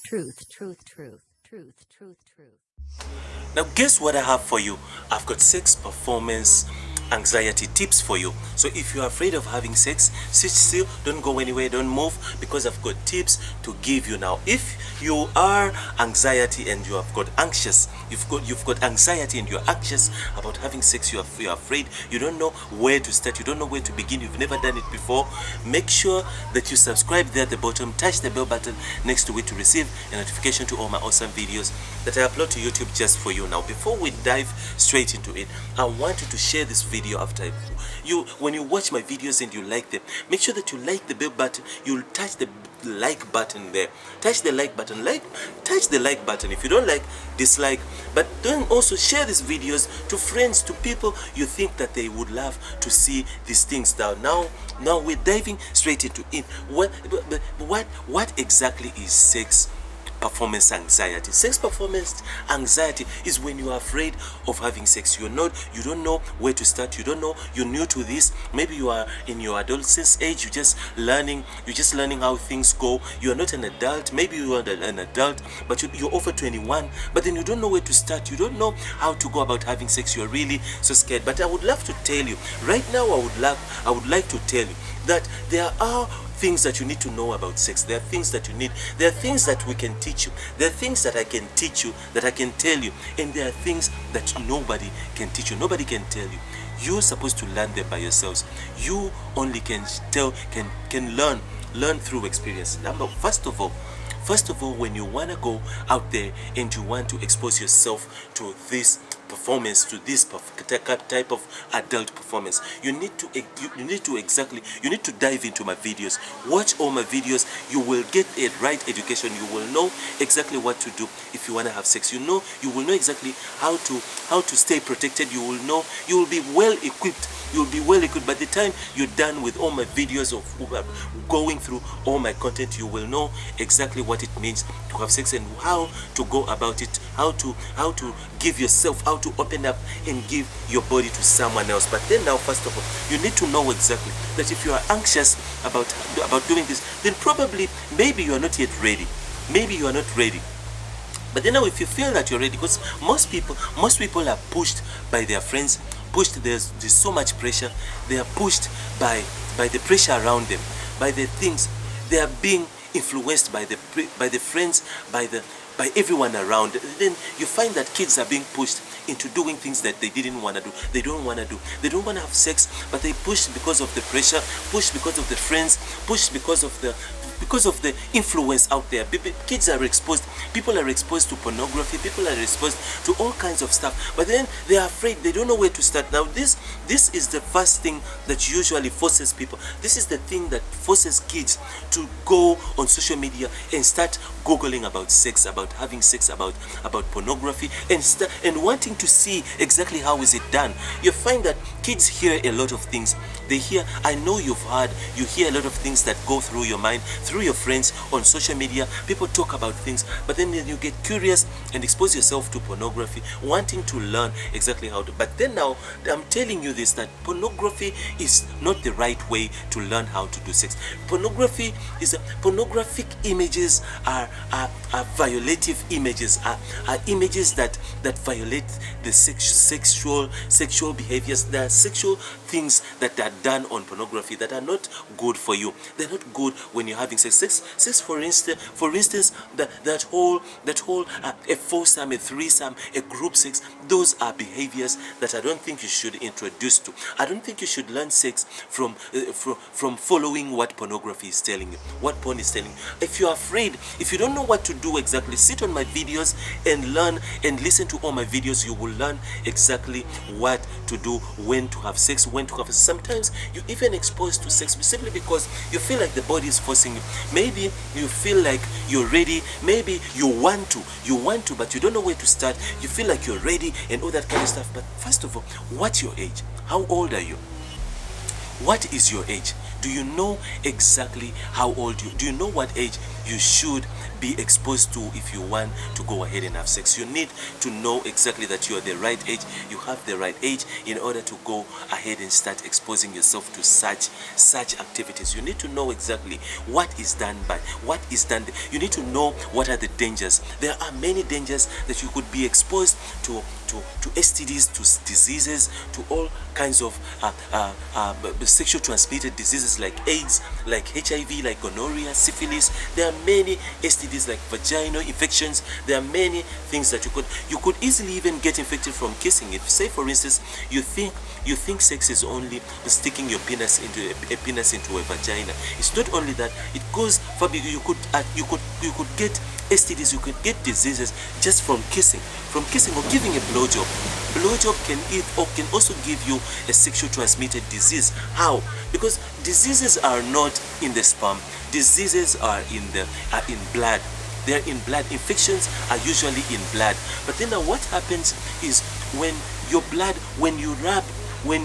Now guess what I have for you? I've got sex performance anxiety tips for you. So if you're afraid of having sex, sit still, don't go anywhere, don't move, because I've got tips to give you now. If you are anxiety and you have got anxious, you've got anxiety and you're anxious about having sex, you're afraid, you don't know where to start, you don't know where to begin, you've never done it before, make sure that you subscribe there at the bottom, touch the bell button next to it to receive a notification to all my awesome videos that I upload to YouTube just for you. Now before we dive straight into it, I want you to share this video video after when you watch my videos and you like them, make sure that you like the bell button. You'll touch the like button there. Touch the like button. Touch the like button. If you don't like, dislike. But then also share these videos to friends, to people you think that they would love to see these things. Now we're diving straight into it. What exactly is sex performance anxiety? Sex performance anxiety is when you are afraid of having sex. You don't know where to start. You don't know. You're new to this. Maybe you are in your adolescence age. You're just learning how things go. You are not an adult. Maybe you are an adult, but you're over 21. But then you don't know where to start. You don't know how to go about having sex. You're really so scared. But I would love to tell you right now. I would like to tell you that there are things that you need to know about sex. There are things that you need. There are things that we can teach you. There are things that I can teach you, that I can tell you, and there are things that nobody can teach you. Nobody can tell you. You're supposed to learn them by yourselves. You only can learn through experience. First of all, when you want to go out there and you want to expose yourself to this performance, to this type of adult performance, you need to dive into my videos. Watch all my videos. You will get a right education. You will know exactly what to do if you want to have sex. You will know exactly how to stay protected. You will be well equipped. You'll be well equipped. By the time you're done with all my videos of going through all my content, you will know exactly what it means to have sex and how to go about it, how to give yourself, how to open up and give your body to someone else. But then now, first of all, you need to know exactly that if you are anxious about doing this, then maybe you are not yet ready. Maybe you are not ready. But then now, if you feel that you're ready, because most people are pushed by their friends, there's so much pressure. They are pushed by the pressure around them, by the things. They are being influenced by the friends, by everyone around. Then you find that kids are being pushed into doing things that they didn't want to do. They don't want to do. They don't want to have sex, but they push because of the pressure, push because of the friends, push because of the influence out there. Kids are exposed. People are exposed to pornography. People are exposed to all kinds of stuff. But then they are afraid. They don't know where to start. Now this is the first thing that usually forces people. This is the thing that forces kids to go on social media and start googling about sex, about having sex, about pornography, and wanting to see exactly how is it done. You find that kids hear a lot of things. They hear, I know you hear a lot of things that go through your mind, through your friends, on social media. People talk about things, but then you get curious and expose yourself to pornography, wanting to learn exactly how to. But then now, I'm telling you this, that pornography is not the right way to learn how to do sex. Pornographic images are violative images, are images that violate the sexual behaviors. There are sexual things that are done on pornography that are not good for you. They're not good when you're having sex. Sex, for instance, that whole a foursome, a threesome, a group sex. Those are behaviors that I don't think you should introduce to. I don't think you should learn sex from following what pornography is telling you, what porn is telling you. If you're afraid, if you don't know what to do exactly, sit on my videos and learn and listen to all my videos. You will learn exactly what to do, when to have sex, when to have sex. Sometimes you even exposed to sex simply because you feel like the body is forcing you. Maybe you feel like you're ready. Maybe you want to, but you don't know where to start. You feel like you're ready and all that kind of stuff. But first of all, what's your age? How old are you? What is your age? Do you know exactly how old you? Do you know what age you should be exposed to if you want to go ahead and have sex? You need to know exactly that you are the right age. You have the right age in order to go ahead and start exposing yourself to such activities. You need to know exactly what is done. You need to know what are the dangers. There are many dangers that you could be exposed to STDs, to diseases, to all kinds of sexual transmitted diseases like AIDS, like HIV, like gonorrhea, syphilis. There are many STDs like vaginal infections. There are many things that you could easily even get infected from kissing. If, say for instance, you think sex is only sticking your penis into a vagina. It's not only that. It goes far beyond. You could get STDs, you can get diseases just from kissing or giving a blowjob. Blowjob can also give you a sexual transmitted disease. How? Because diseases are not in the sperm. Diseases are in blood. They're in blood. Infections are usually in blood. But then now what happens is when your blood, when you rub, when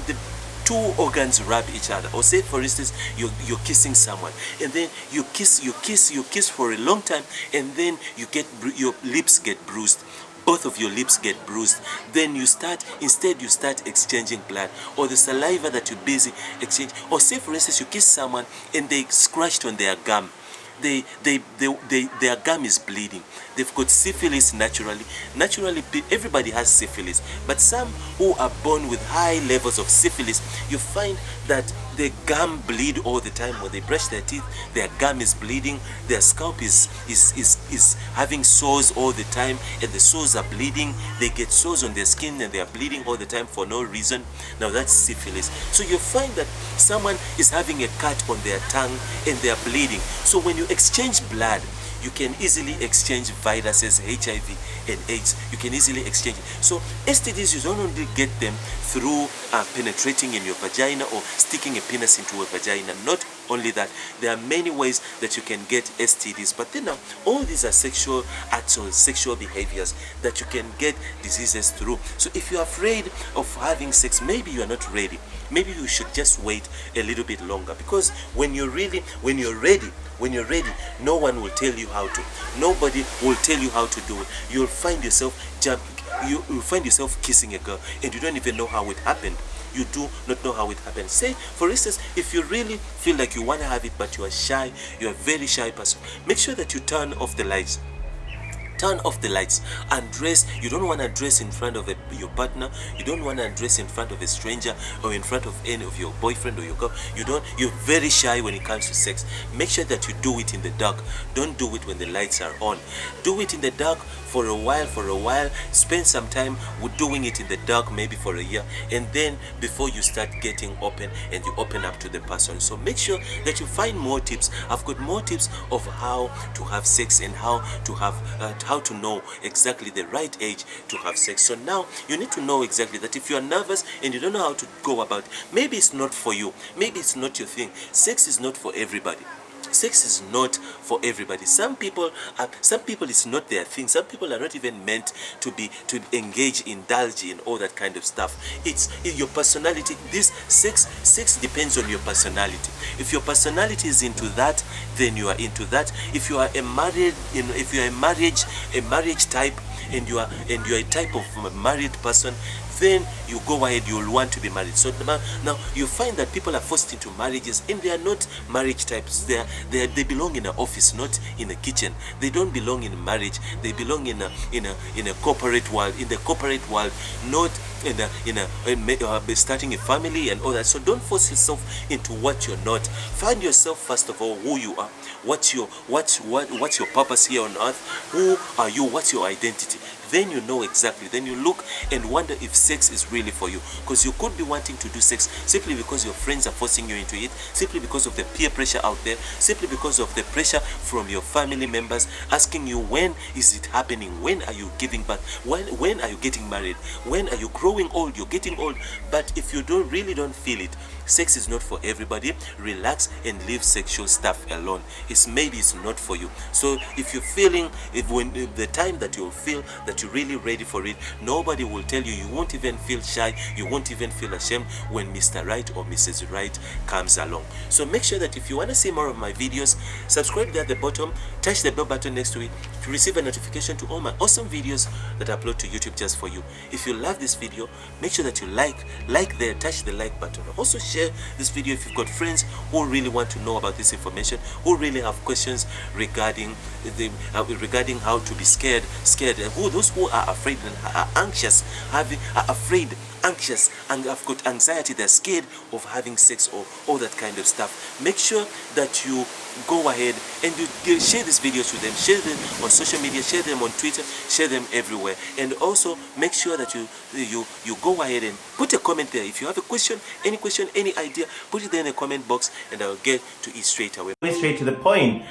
the two organs rub each other, or say for instance you're kissing someone, and then you kiss for a long time, and then your lips get bruised, both of your lips get bruised, then you start exchanging blood, or the saliva that you're busy exchange, or say for instance you kiss someone and they scratched on their gum, their gum is bleeding. They've got syphilis naturally. Naturally, everybody has syphilis. But some who are born with high levels of syphilis, you find that their gum bleed all the time. When they brush their teeth, their gum is bleeding. Their scalp is having sores all the time, and the sores are bleeding. They get sores on their skin and they are bleeding all the time for no reason. Now that's syphilis. So you find that someone is having a cut on their tongue and they are bleeding. So when you exchange blood, you can easily exchange viruses, HIV and AIDS. You can easily exchange it. So STDs, you don't only get them through penetrating in your vagina or sticking a penis into a vagina. Not only that, there are many ways that you can get STDs. But then now, all these are sexual acts or sexual behaviors that you can get diseases through. So if you're afraid of having sex, maybe you are not ready. Maybe you should just wait a little bit longer, because when you're ready, no one will tell you how to. Nobody will tell you how to do it. You'll find yourself you'll find yourself kissing a girl and you don't even know how it happened. You do not know how it happened. Say, for instance, if you really feel like you want to have it but you are shy, you're a very shy person, make sure that you turn off the lights. Turn off the lights and dress. You don't want to dress in front of your partner. You don't want to dress in front of a stranger or in front of any of your boyfriend or your girl. You're very shy when it comes to sex. Make sure that you do it in the dark. Don't do it when the lights are on. Do it in the dark for a while. Spend some time with doing it in the dark, maybe for a year, and then before you start getting open and you open up to the person. So make sure that you find more tips. I've got more tips of how to have sex and how to know exactly the right age to have sex. So now you need to know exactly that if you are nervous and you don't know how to go about, maybe it's not for you, maybe it's not your thing. Sex is not for everybody. Sex is not for everybody. Some people it's not their thing. Some people are not even meant to indulge in all that kind of stuff. It's your personality. This sex depends on your personality. If your personality is into that, then you are into that. If you are a marriage type and you are a type of married person, then you go ahead, you'll want to be married. So now you find that people are forced into marriages and they are not marriage types. They belong in an office, not in a kitchen. They don't belong in marriage. They belong in a corporate world. In the corporate world, not in starting a family and all that. So don't force yourself into what you're not. Find yourself first of all, who you are. What's your purpose here on earth? Who are you? What's your identity? Then you know exactly. Then you look and wonder if sex is really for you. Because you could be wanting to do sex simply because your friends are forcing you into it, simply because of the peer pressure out there, simply because of the pressure from your family members asking you, when is it happening? When are you giving birth? When are you getting married? When are you growing old? You're getting old. But if you really don't feel it, sex is not for everybody. Relax and leave sexual stuff alone. Maybe it's not for you. So if you're feeling, when the time that you'll feel that you're really ready for it, nobody will tell you. You won't even feel shy. You won't even feel ashamed when Mr. Right or Mrs. Right comes along. So make sure that if you want to see more of my videos, subscribe there at the bottom, touch the bell button next to it to receive a notification to all my awesome videos that I upload to YouTube just for you. If you love this video, make sure that you like there, touch the like button. Also share this video if you've got friends who really want to know about this information, who really have questions regarding how to be scared, and those who are afraid and are anxious, anxious and have got anxiety, they're scared of having sex or all that kind of stuff. Make sure that you go ahead and you share these videos with them, share them on social media, share them on Twitter, share them everywhere. And also make sure that you go ahead and put a comment there. If you have a question, any idea, put it there in the comment box and I'll get to it straight away. Straight to the point.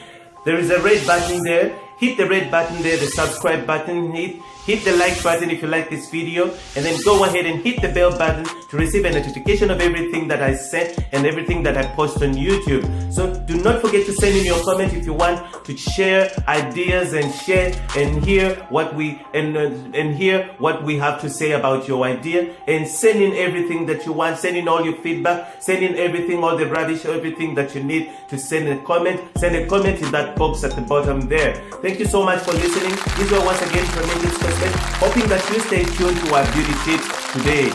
There is a red button there. hit the red button there, the subscribe button, hit the like button if you like this video, and then go ahead and hit the bell button to receive a notification of everything that I send and everything that I post on YouTube. So do not forget to send in your comment if you want to share ideas and share and hear what we hear what we have to say about your idea, and send in everything that you want, send in all your feedback, send in everything, all the rubbish, everything that you need to send a comment in that box at the bottom there. Thank you so much for listening. Israel once again from English Perspective, hoping that you stay tuned to our beauty tips today.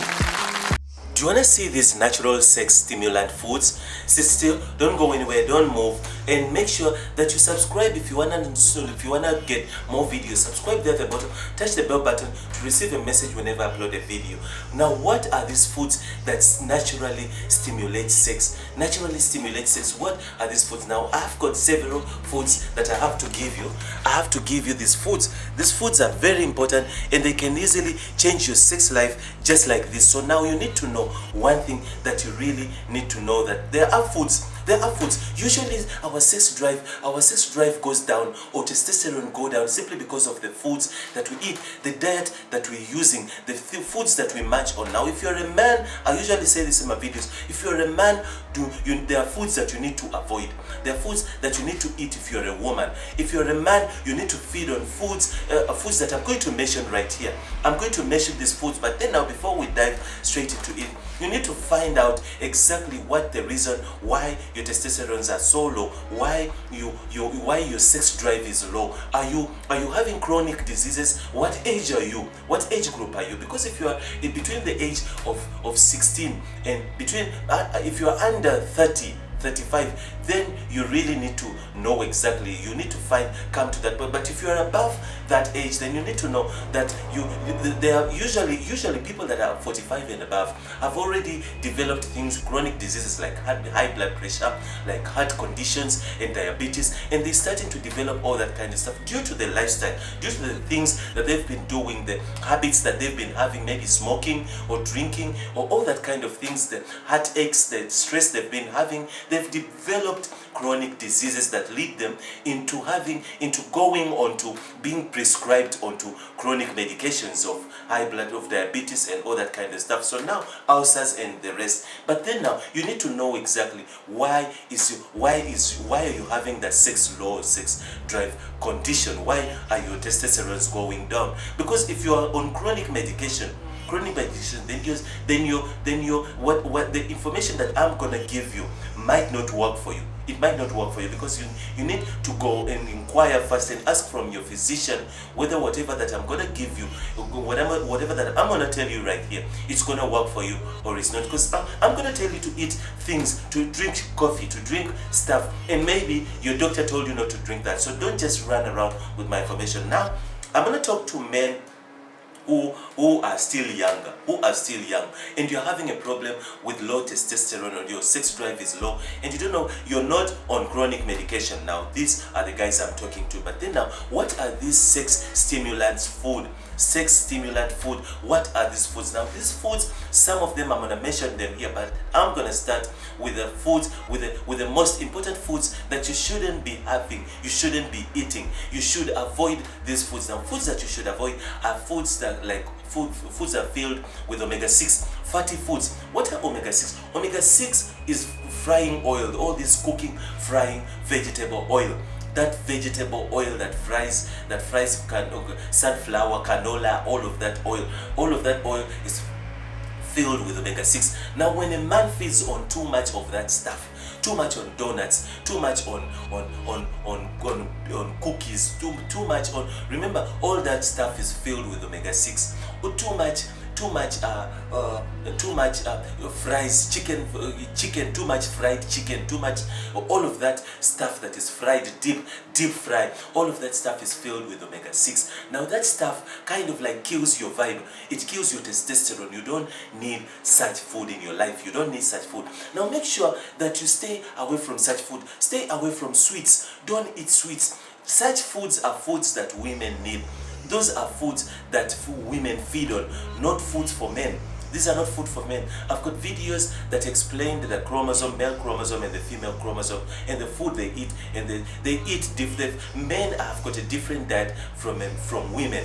Do you want to see these natural sex stimulant foods? Sit still, don't go anywhere, don't move, and make sure that you subscribe if you wanna get more videos. Subscribe there at the bottom, touch the bell button to receive a message whenever I upload a video. Now, what are these foods that naturally stimulate sex? Naturally stimulate sex. What are these foods? Now, I've got several foods that I have to give you. I have to give you these foods. These foods are very important and they can easily change your sex life just like this. So now you need to know one thing that you really need to know, that there are foods. Usually our sex drive goes down, or testosterone go down, simply because of the foods that we eat, the diet that we're using, the foods that we munch on. Now, if you're a man, I usually say this in my videos, if you're a man, there are foods that you need to avoid. There are foods that you need to eat if you're a woman. If you're a man, you need to feed on foods that I'm going to mention right here. I'm going to mention these foods, but then now, before we dive straight into it, you need to find out exactly what the reason why your testosterone are so low, why your sex drive is low. Are you having chronic diseases? What age are you? What age group are you? Because if you are between the age of 16 and if you are under 30, 35, then you really need to know exactly. You need to come to that point. But if you are above that age, then you need to know that they are usually people that are 45 and above have already developed things, chronic diseases like high blood pressure, like heart conditions and diabetes, and they're starting to develop all that kind of stuff due to the lifestyle, due to the things that they've been doing, the habits that they've been having, maybe smoking or drinking or all that kind of things, the heartaches, the stress they've been having. They've developed chronic diseases that lead them into going on to being prescribed onto chronic medications of high blood, of diabetes and all that kind of stuff. So now ulcers and the rest. But then now you need to know exactly why are you having that low sex drive condition? Why are your testosterone going down? Because if you are on chronic medication, then what the information that I'm gonna give you might not work for you. It might not work for you, because you need to go and inquire first and ask from your physician whether whatever that I'm gonna give you, whatever that I'm gonna tell you right here, it's gonna work for you or it's not. Because I'm gonna tell you to eat things, to drink coffee, to drink stuff, and maybe your doctor told you not to drink that. So don't just run around with my information. Now I'm gonna talk to men who are still young, and you're having a problem with low testosterone, or your sex drive is low, and you don't know, you're not on chronic medication. Now these are the guys I'm talking to. But then now, what are these sex stimulant food? What are these foods? Now these foods, some of them I'm gonna mention them here, but I'm gonna start with the foods, with the most important foods that you shouldn't be having, you shouldn't be eating. You should avoid these foods. Now foods that you should avoid are foods that foods are filled with omega-6 fatty foods. What are omega-6? Omega-6 is frying oil, all this cooking, frying vegetable oil. That vegetable oil that fries sunflower, canola, all of that oil is filled with omega-6. Now when a man feeds on too much of that stuff, too much on donuts, too much on cookies, too much on, remember, all that stuff is filled with omega-6. Too much fries, chicken, too much fried chicken, too much, all of that stuff that is fried, deep fried, all of that stuff is filled with omega-6. Now that stuff kind of like kills your vibe. It kills your testosterone. You don't need such food in your life. You don't need such food. Now make sure that you stay away from such food. Stay away from sweets. Don't eat sweets. Such foods are foods that women need. Those are foods that women feed on, not foods for men. These are not food for men. I've got videos that explain the chromosome, male chromosome and the female chromosome, and the food they eat, and they eat different. Men have got a different diet from women.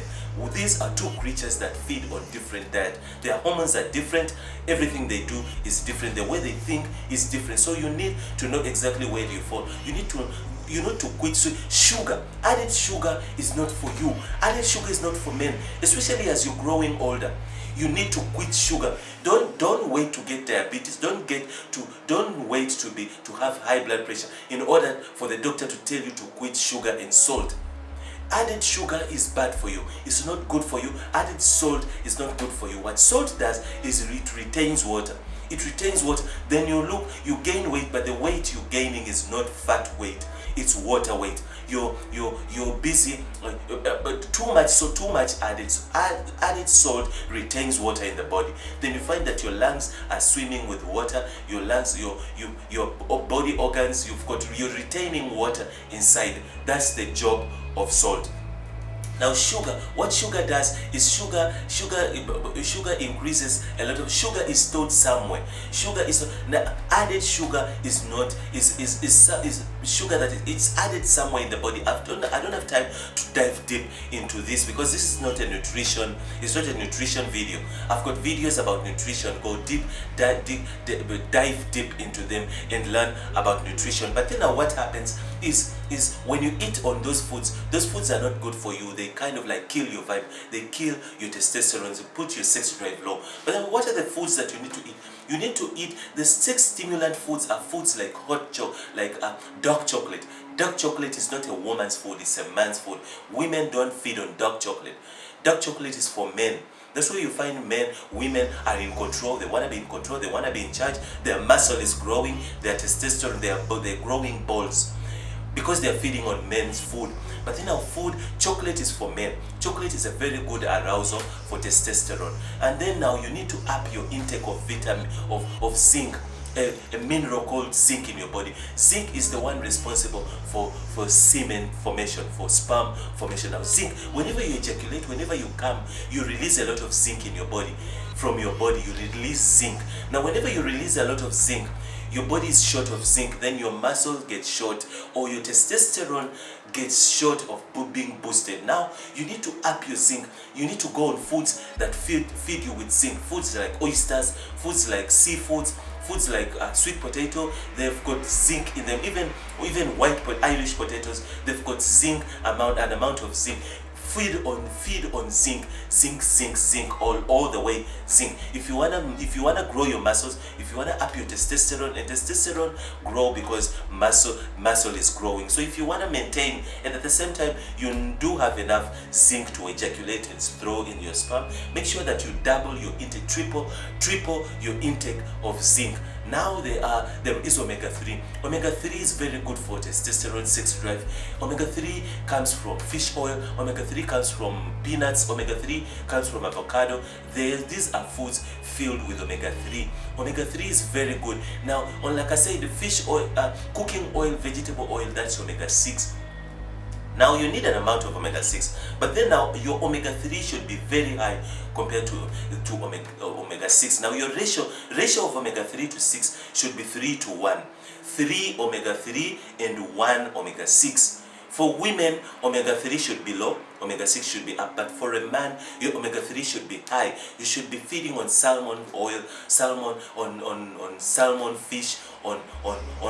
These are two creatures that feed on different diet. Their hormones are different. Everything they do is different. The way they think is different. So you need to know exactly where you fall. You need to quit sugar. Added sugar is not for you. Added sugar is not for men, especially as you're growing older. You need to quit sugar. Don't wait to get diabetes. Don't wait to have high blood pressure in order for the doctor to tell you to quit sugar and salt. Added sugar is bad for you. It's not good for you. Added salt is not good for you. What salt does is it retains water. It retains water. Then you gain weight, but the weight you're gaining is not fat weight. It's water weight. You're busy, but too much added salt retains water in the body. Then you find that your lungs are swimming with water. Your lungs, your body organs, you're retaining water inside. That's the job of salt. Now sugar, what sugar does is sugar increases a lot of sugar is stored somewhere. Sugar is now added sugar is not is sugar that it's added somewhere in the body. I don't have time to dive deep into this because this is not a nutrition. It's not a nutrition video. I've got videos about nutrition. Go dive deep into them and learn about nutrition. But then now what happens is when you eat on those foods are not good for you. They kind of like kill your vibe. They kill your testosterone. They put your sex drive low. But then what are the foods that you need to eat? You need to eat the sex stimulant foods are foods like dark chocolate. Dark chocolate is not a woman's food, it's a man's food. Women don't feed on dark chocolate. Dark chocolate is for men. That's where you find women are in control. They want to be in control. They want to be in charge. Their muscle is growing. Their testosterone, they're growing balls because they're feeding on men's food. But in our food, chocolate is for men. Chocolate is a very good arousal for testosterone. And then now you need to up your intake of vitamin, of zinc. A mineral called zinc in your body. Zinc is the one responsible for semen formation, for sperm formation. Now zinc, whenever you ejaculate, whenever you come, you release a lot of zinc in your body. From your body, you release zinc. Now whenever you release a lot of zinc, your body is short of zinc, then your muscles get short, or your testosterone gets short of being boosted. Now you need to up your zinc. You need to go on foods that feed you with zinc. Foods like oysters, foods like seafoods, foods like sweet potato. They've got zinc in them. Even white Irish potatoes, they've got an amount of zinc. Feed on zinc all the way zinc. If you wanna grow your muscles, if you wanna up your testosterone, and testosterone grow because muscle is growing. So if you wanna maintain and at the same time you do have enough zinc to ejaculate and throw in your sperm, make sure that you double your intake, triple your intake of zinc. Now there is omega-3. Omega-3 is very good for testosterone, sex drive. Omega-3 comes from fish oil. Omega-3 comes from peanuts. Omega-3 comes from avocado. These are foods filled with omega-3. Omega-3 is very good. Now, like I said, the fish oil, cooking oil, vegetable oil, that's omega-6. Now you need an amount of omega-6, but then now your omega-3 should be very high compared to omega-6. Now your ratio of omega-3 to 6 should be 3 to 1. 3 omega-3 and 1 omega-6. For women, omega-3 should be low, omega-6 should be up, but for a man, your omega-3 should be high. You should be feeding on salmon oil, on salmon fish, on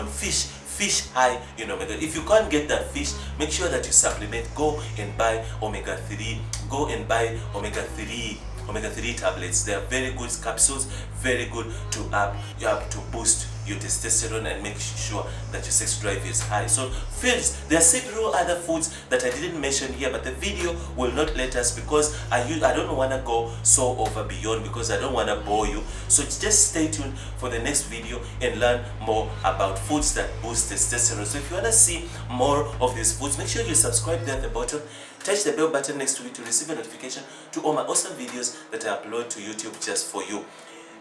fish high in omega. If you can't get that fish, make sure that you supplement. Go and buy omega-3. Go and buy omega-3 tablets. They are very good capsules, very good to boost your testosterone and make sure that your sex drive is high. So friends, there are several other foods that I didn't mention here, but the video will not let us because I don't want to go so over beyond because I don't want to bore you. So just stay tuned for the next video and learn more about foods that boost testosterone. So if you want to see more of these foods, make sure you subscribe there at the bottom. Touch the bell button next to it to receive a notification to all my awesome videos that I upload to YouTube just for you.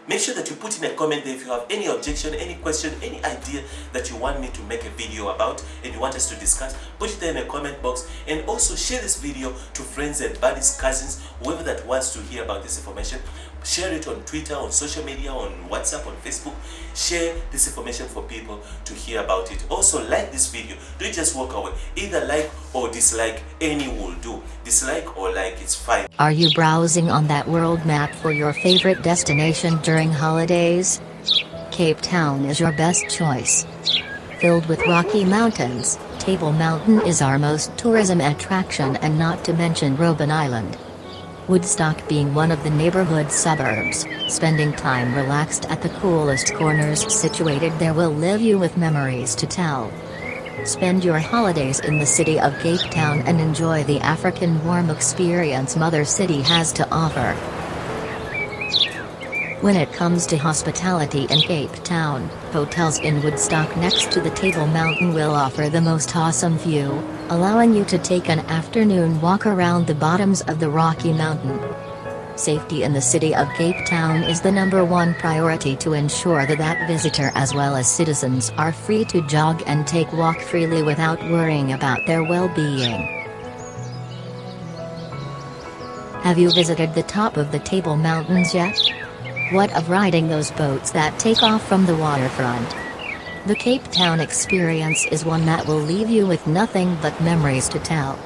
Make sure that you put in a comment there if you have any objection, any question, any idea that you want me to make a video about and you want us to discuss. Put it there in the comment box, and also share this video to friends and buddies, cousins, whoever that wants to hear about this information. share it on Twitter, on social media, on WhatsApp, on Facebook. Share this information for people to hear about it. Also, like this video. Don't just walk away. Either like or dislike, any will do. Dislike or like, it's fine. Are you browsing on that world map for your favorite destination during holidays? Cape Town is your best choice. Filled with rocky mountains, Table Mountain is our most tourism attraction, and not to mention Robben Island. Woodstock being one of the neighborhood suburbs, spending time relaxed at the coolest corners situated there will leave you with memories to tell. Spend your holidays in the city of Cape Town and enjoy the African warm experience Mother City has to offer. When it comes to hospitality in Cape Town, hotels in Woodstock next to the Table Mountain will offer the most awesome view, allowing you to take an afternoon walk around the bottoms of the Rocky Mountain. Safety in the city of Cape Town is the #1 priority to ensure that visitor as well as citizens are free to jog and take walk freely without worrying about their well-being. Have you visited the top of the Table Mountains yet? What of riding those boats that take off from the waterfront? The Cape Town experience is one that will leave you with nothing but memories to tell.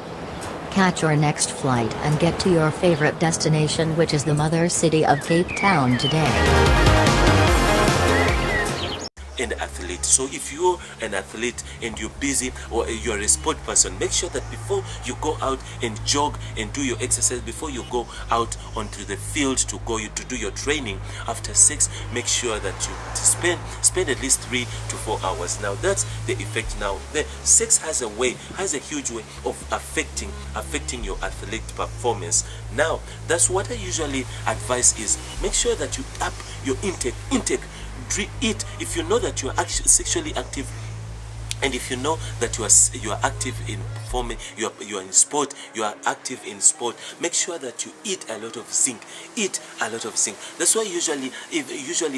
Catch your next flight and get to your favorite destination, which is the mother city of Cape Town today. An athlete. So if you're an athlete and you're busy, or you're a sport person, make sure that before you go out and jog and do your exercise, before you go out onto the field to do your training after 6, make sure that you spend at least 3 to 4 hours. Now that's the effect. Now the sex has a huge way of affecting your athletic performance. Now that's what I usually advise is make sure that you up your intake. Eat if you know that you are actually sexually active, and if you know that you are active in performing, you are in sport, you are active in sport, make sure that you eat a lot of zinc. Eat a lot of zinc. That's why usually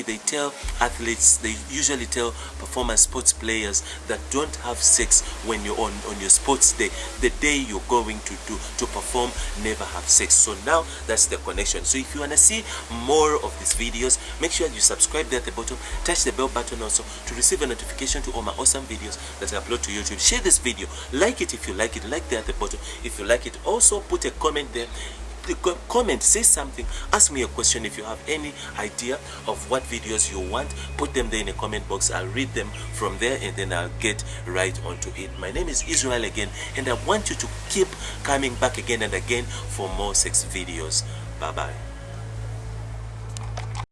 they tell athletes, they usually tell performance sports players that don't have sex when you're on your sports day. The day you're going to perform, never have sex. So now that's the connection. So if you want to see more of these videos, make sure you subscribe there at the bottom, touch the bell button also to receive a notification to all my awesome videos that I upload to YouTube. Share this video, like it if you like it, like there at the bottom if you like it. Also put a comment there. Comment, say something, ask me a question. If you have any idea of what videos you want, put them there in the comment box. I'll read them from there and then I'll get right onto it. My name is Israel again, and I want you to keep coming back again and again for more sex videos. Bye bye.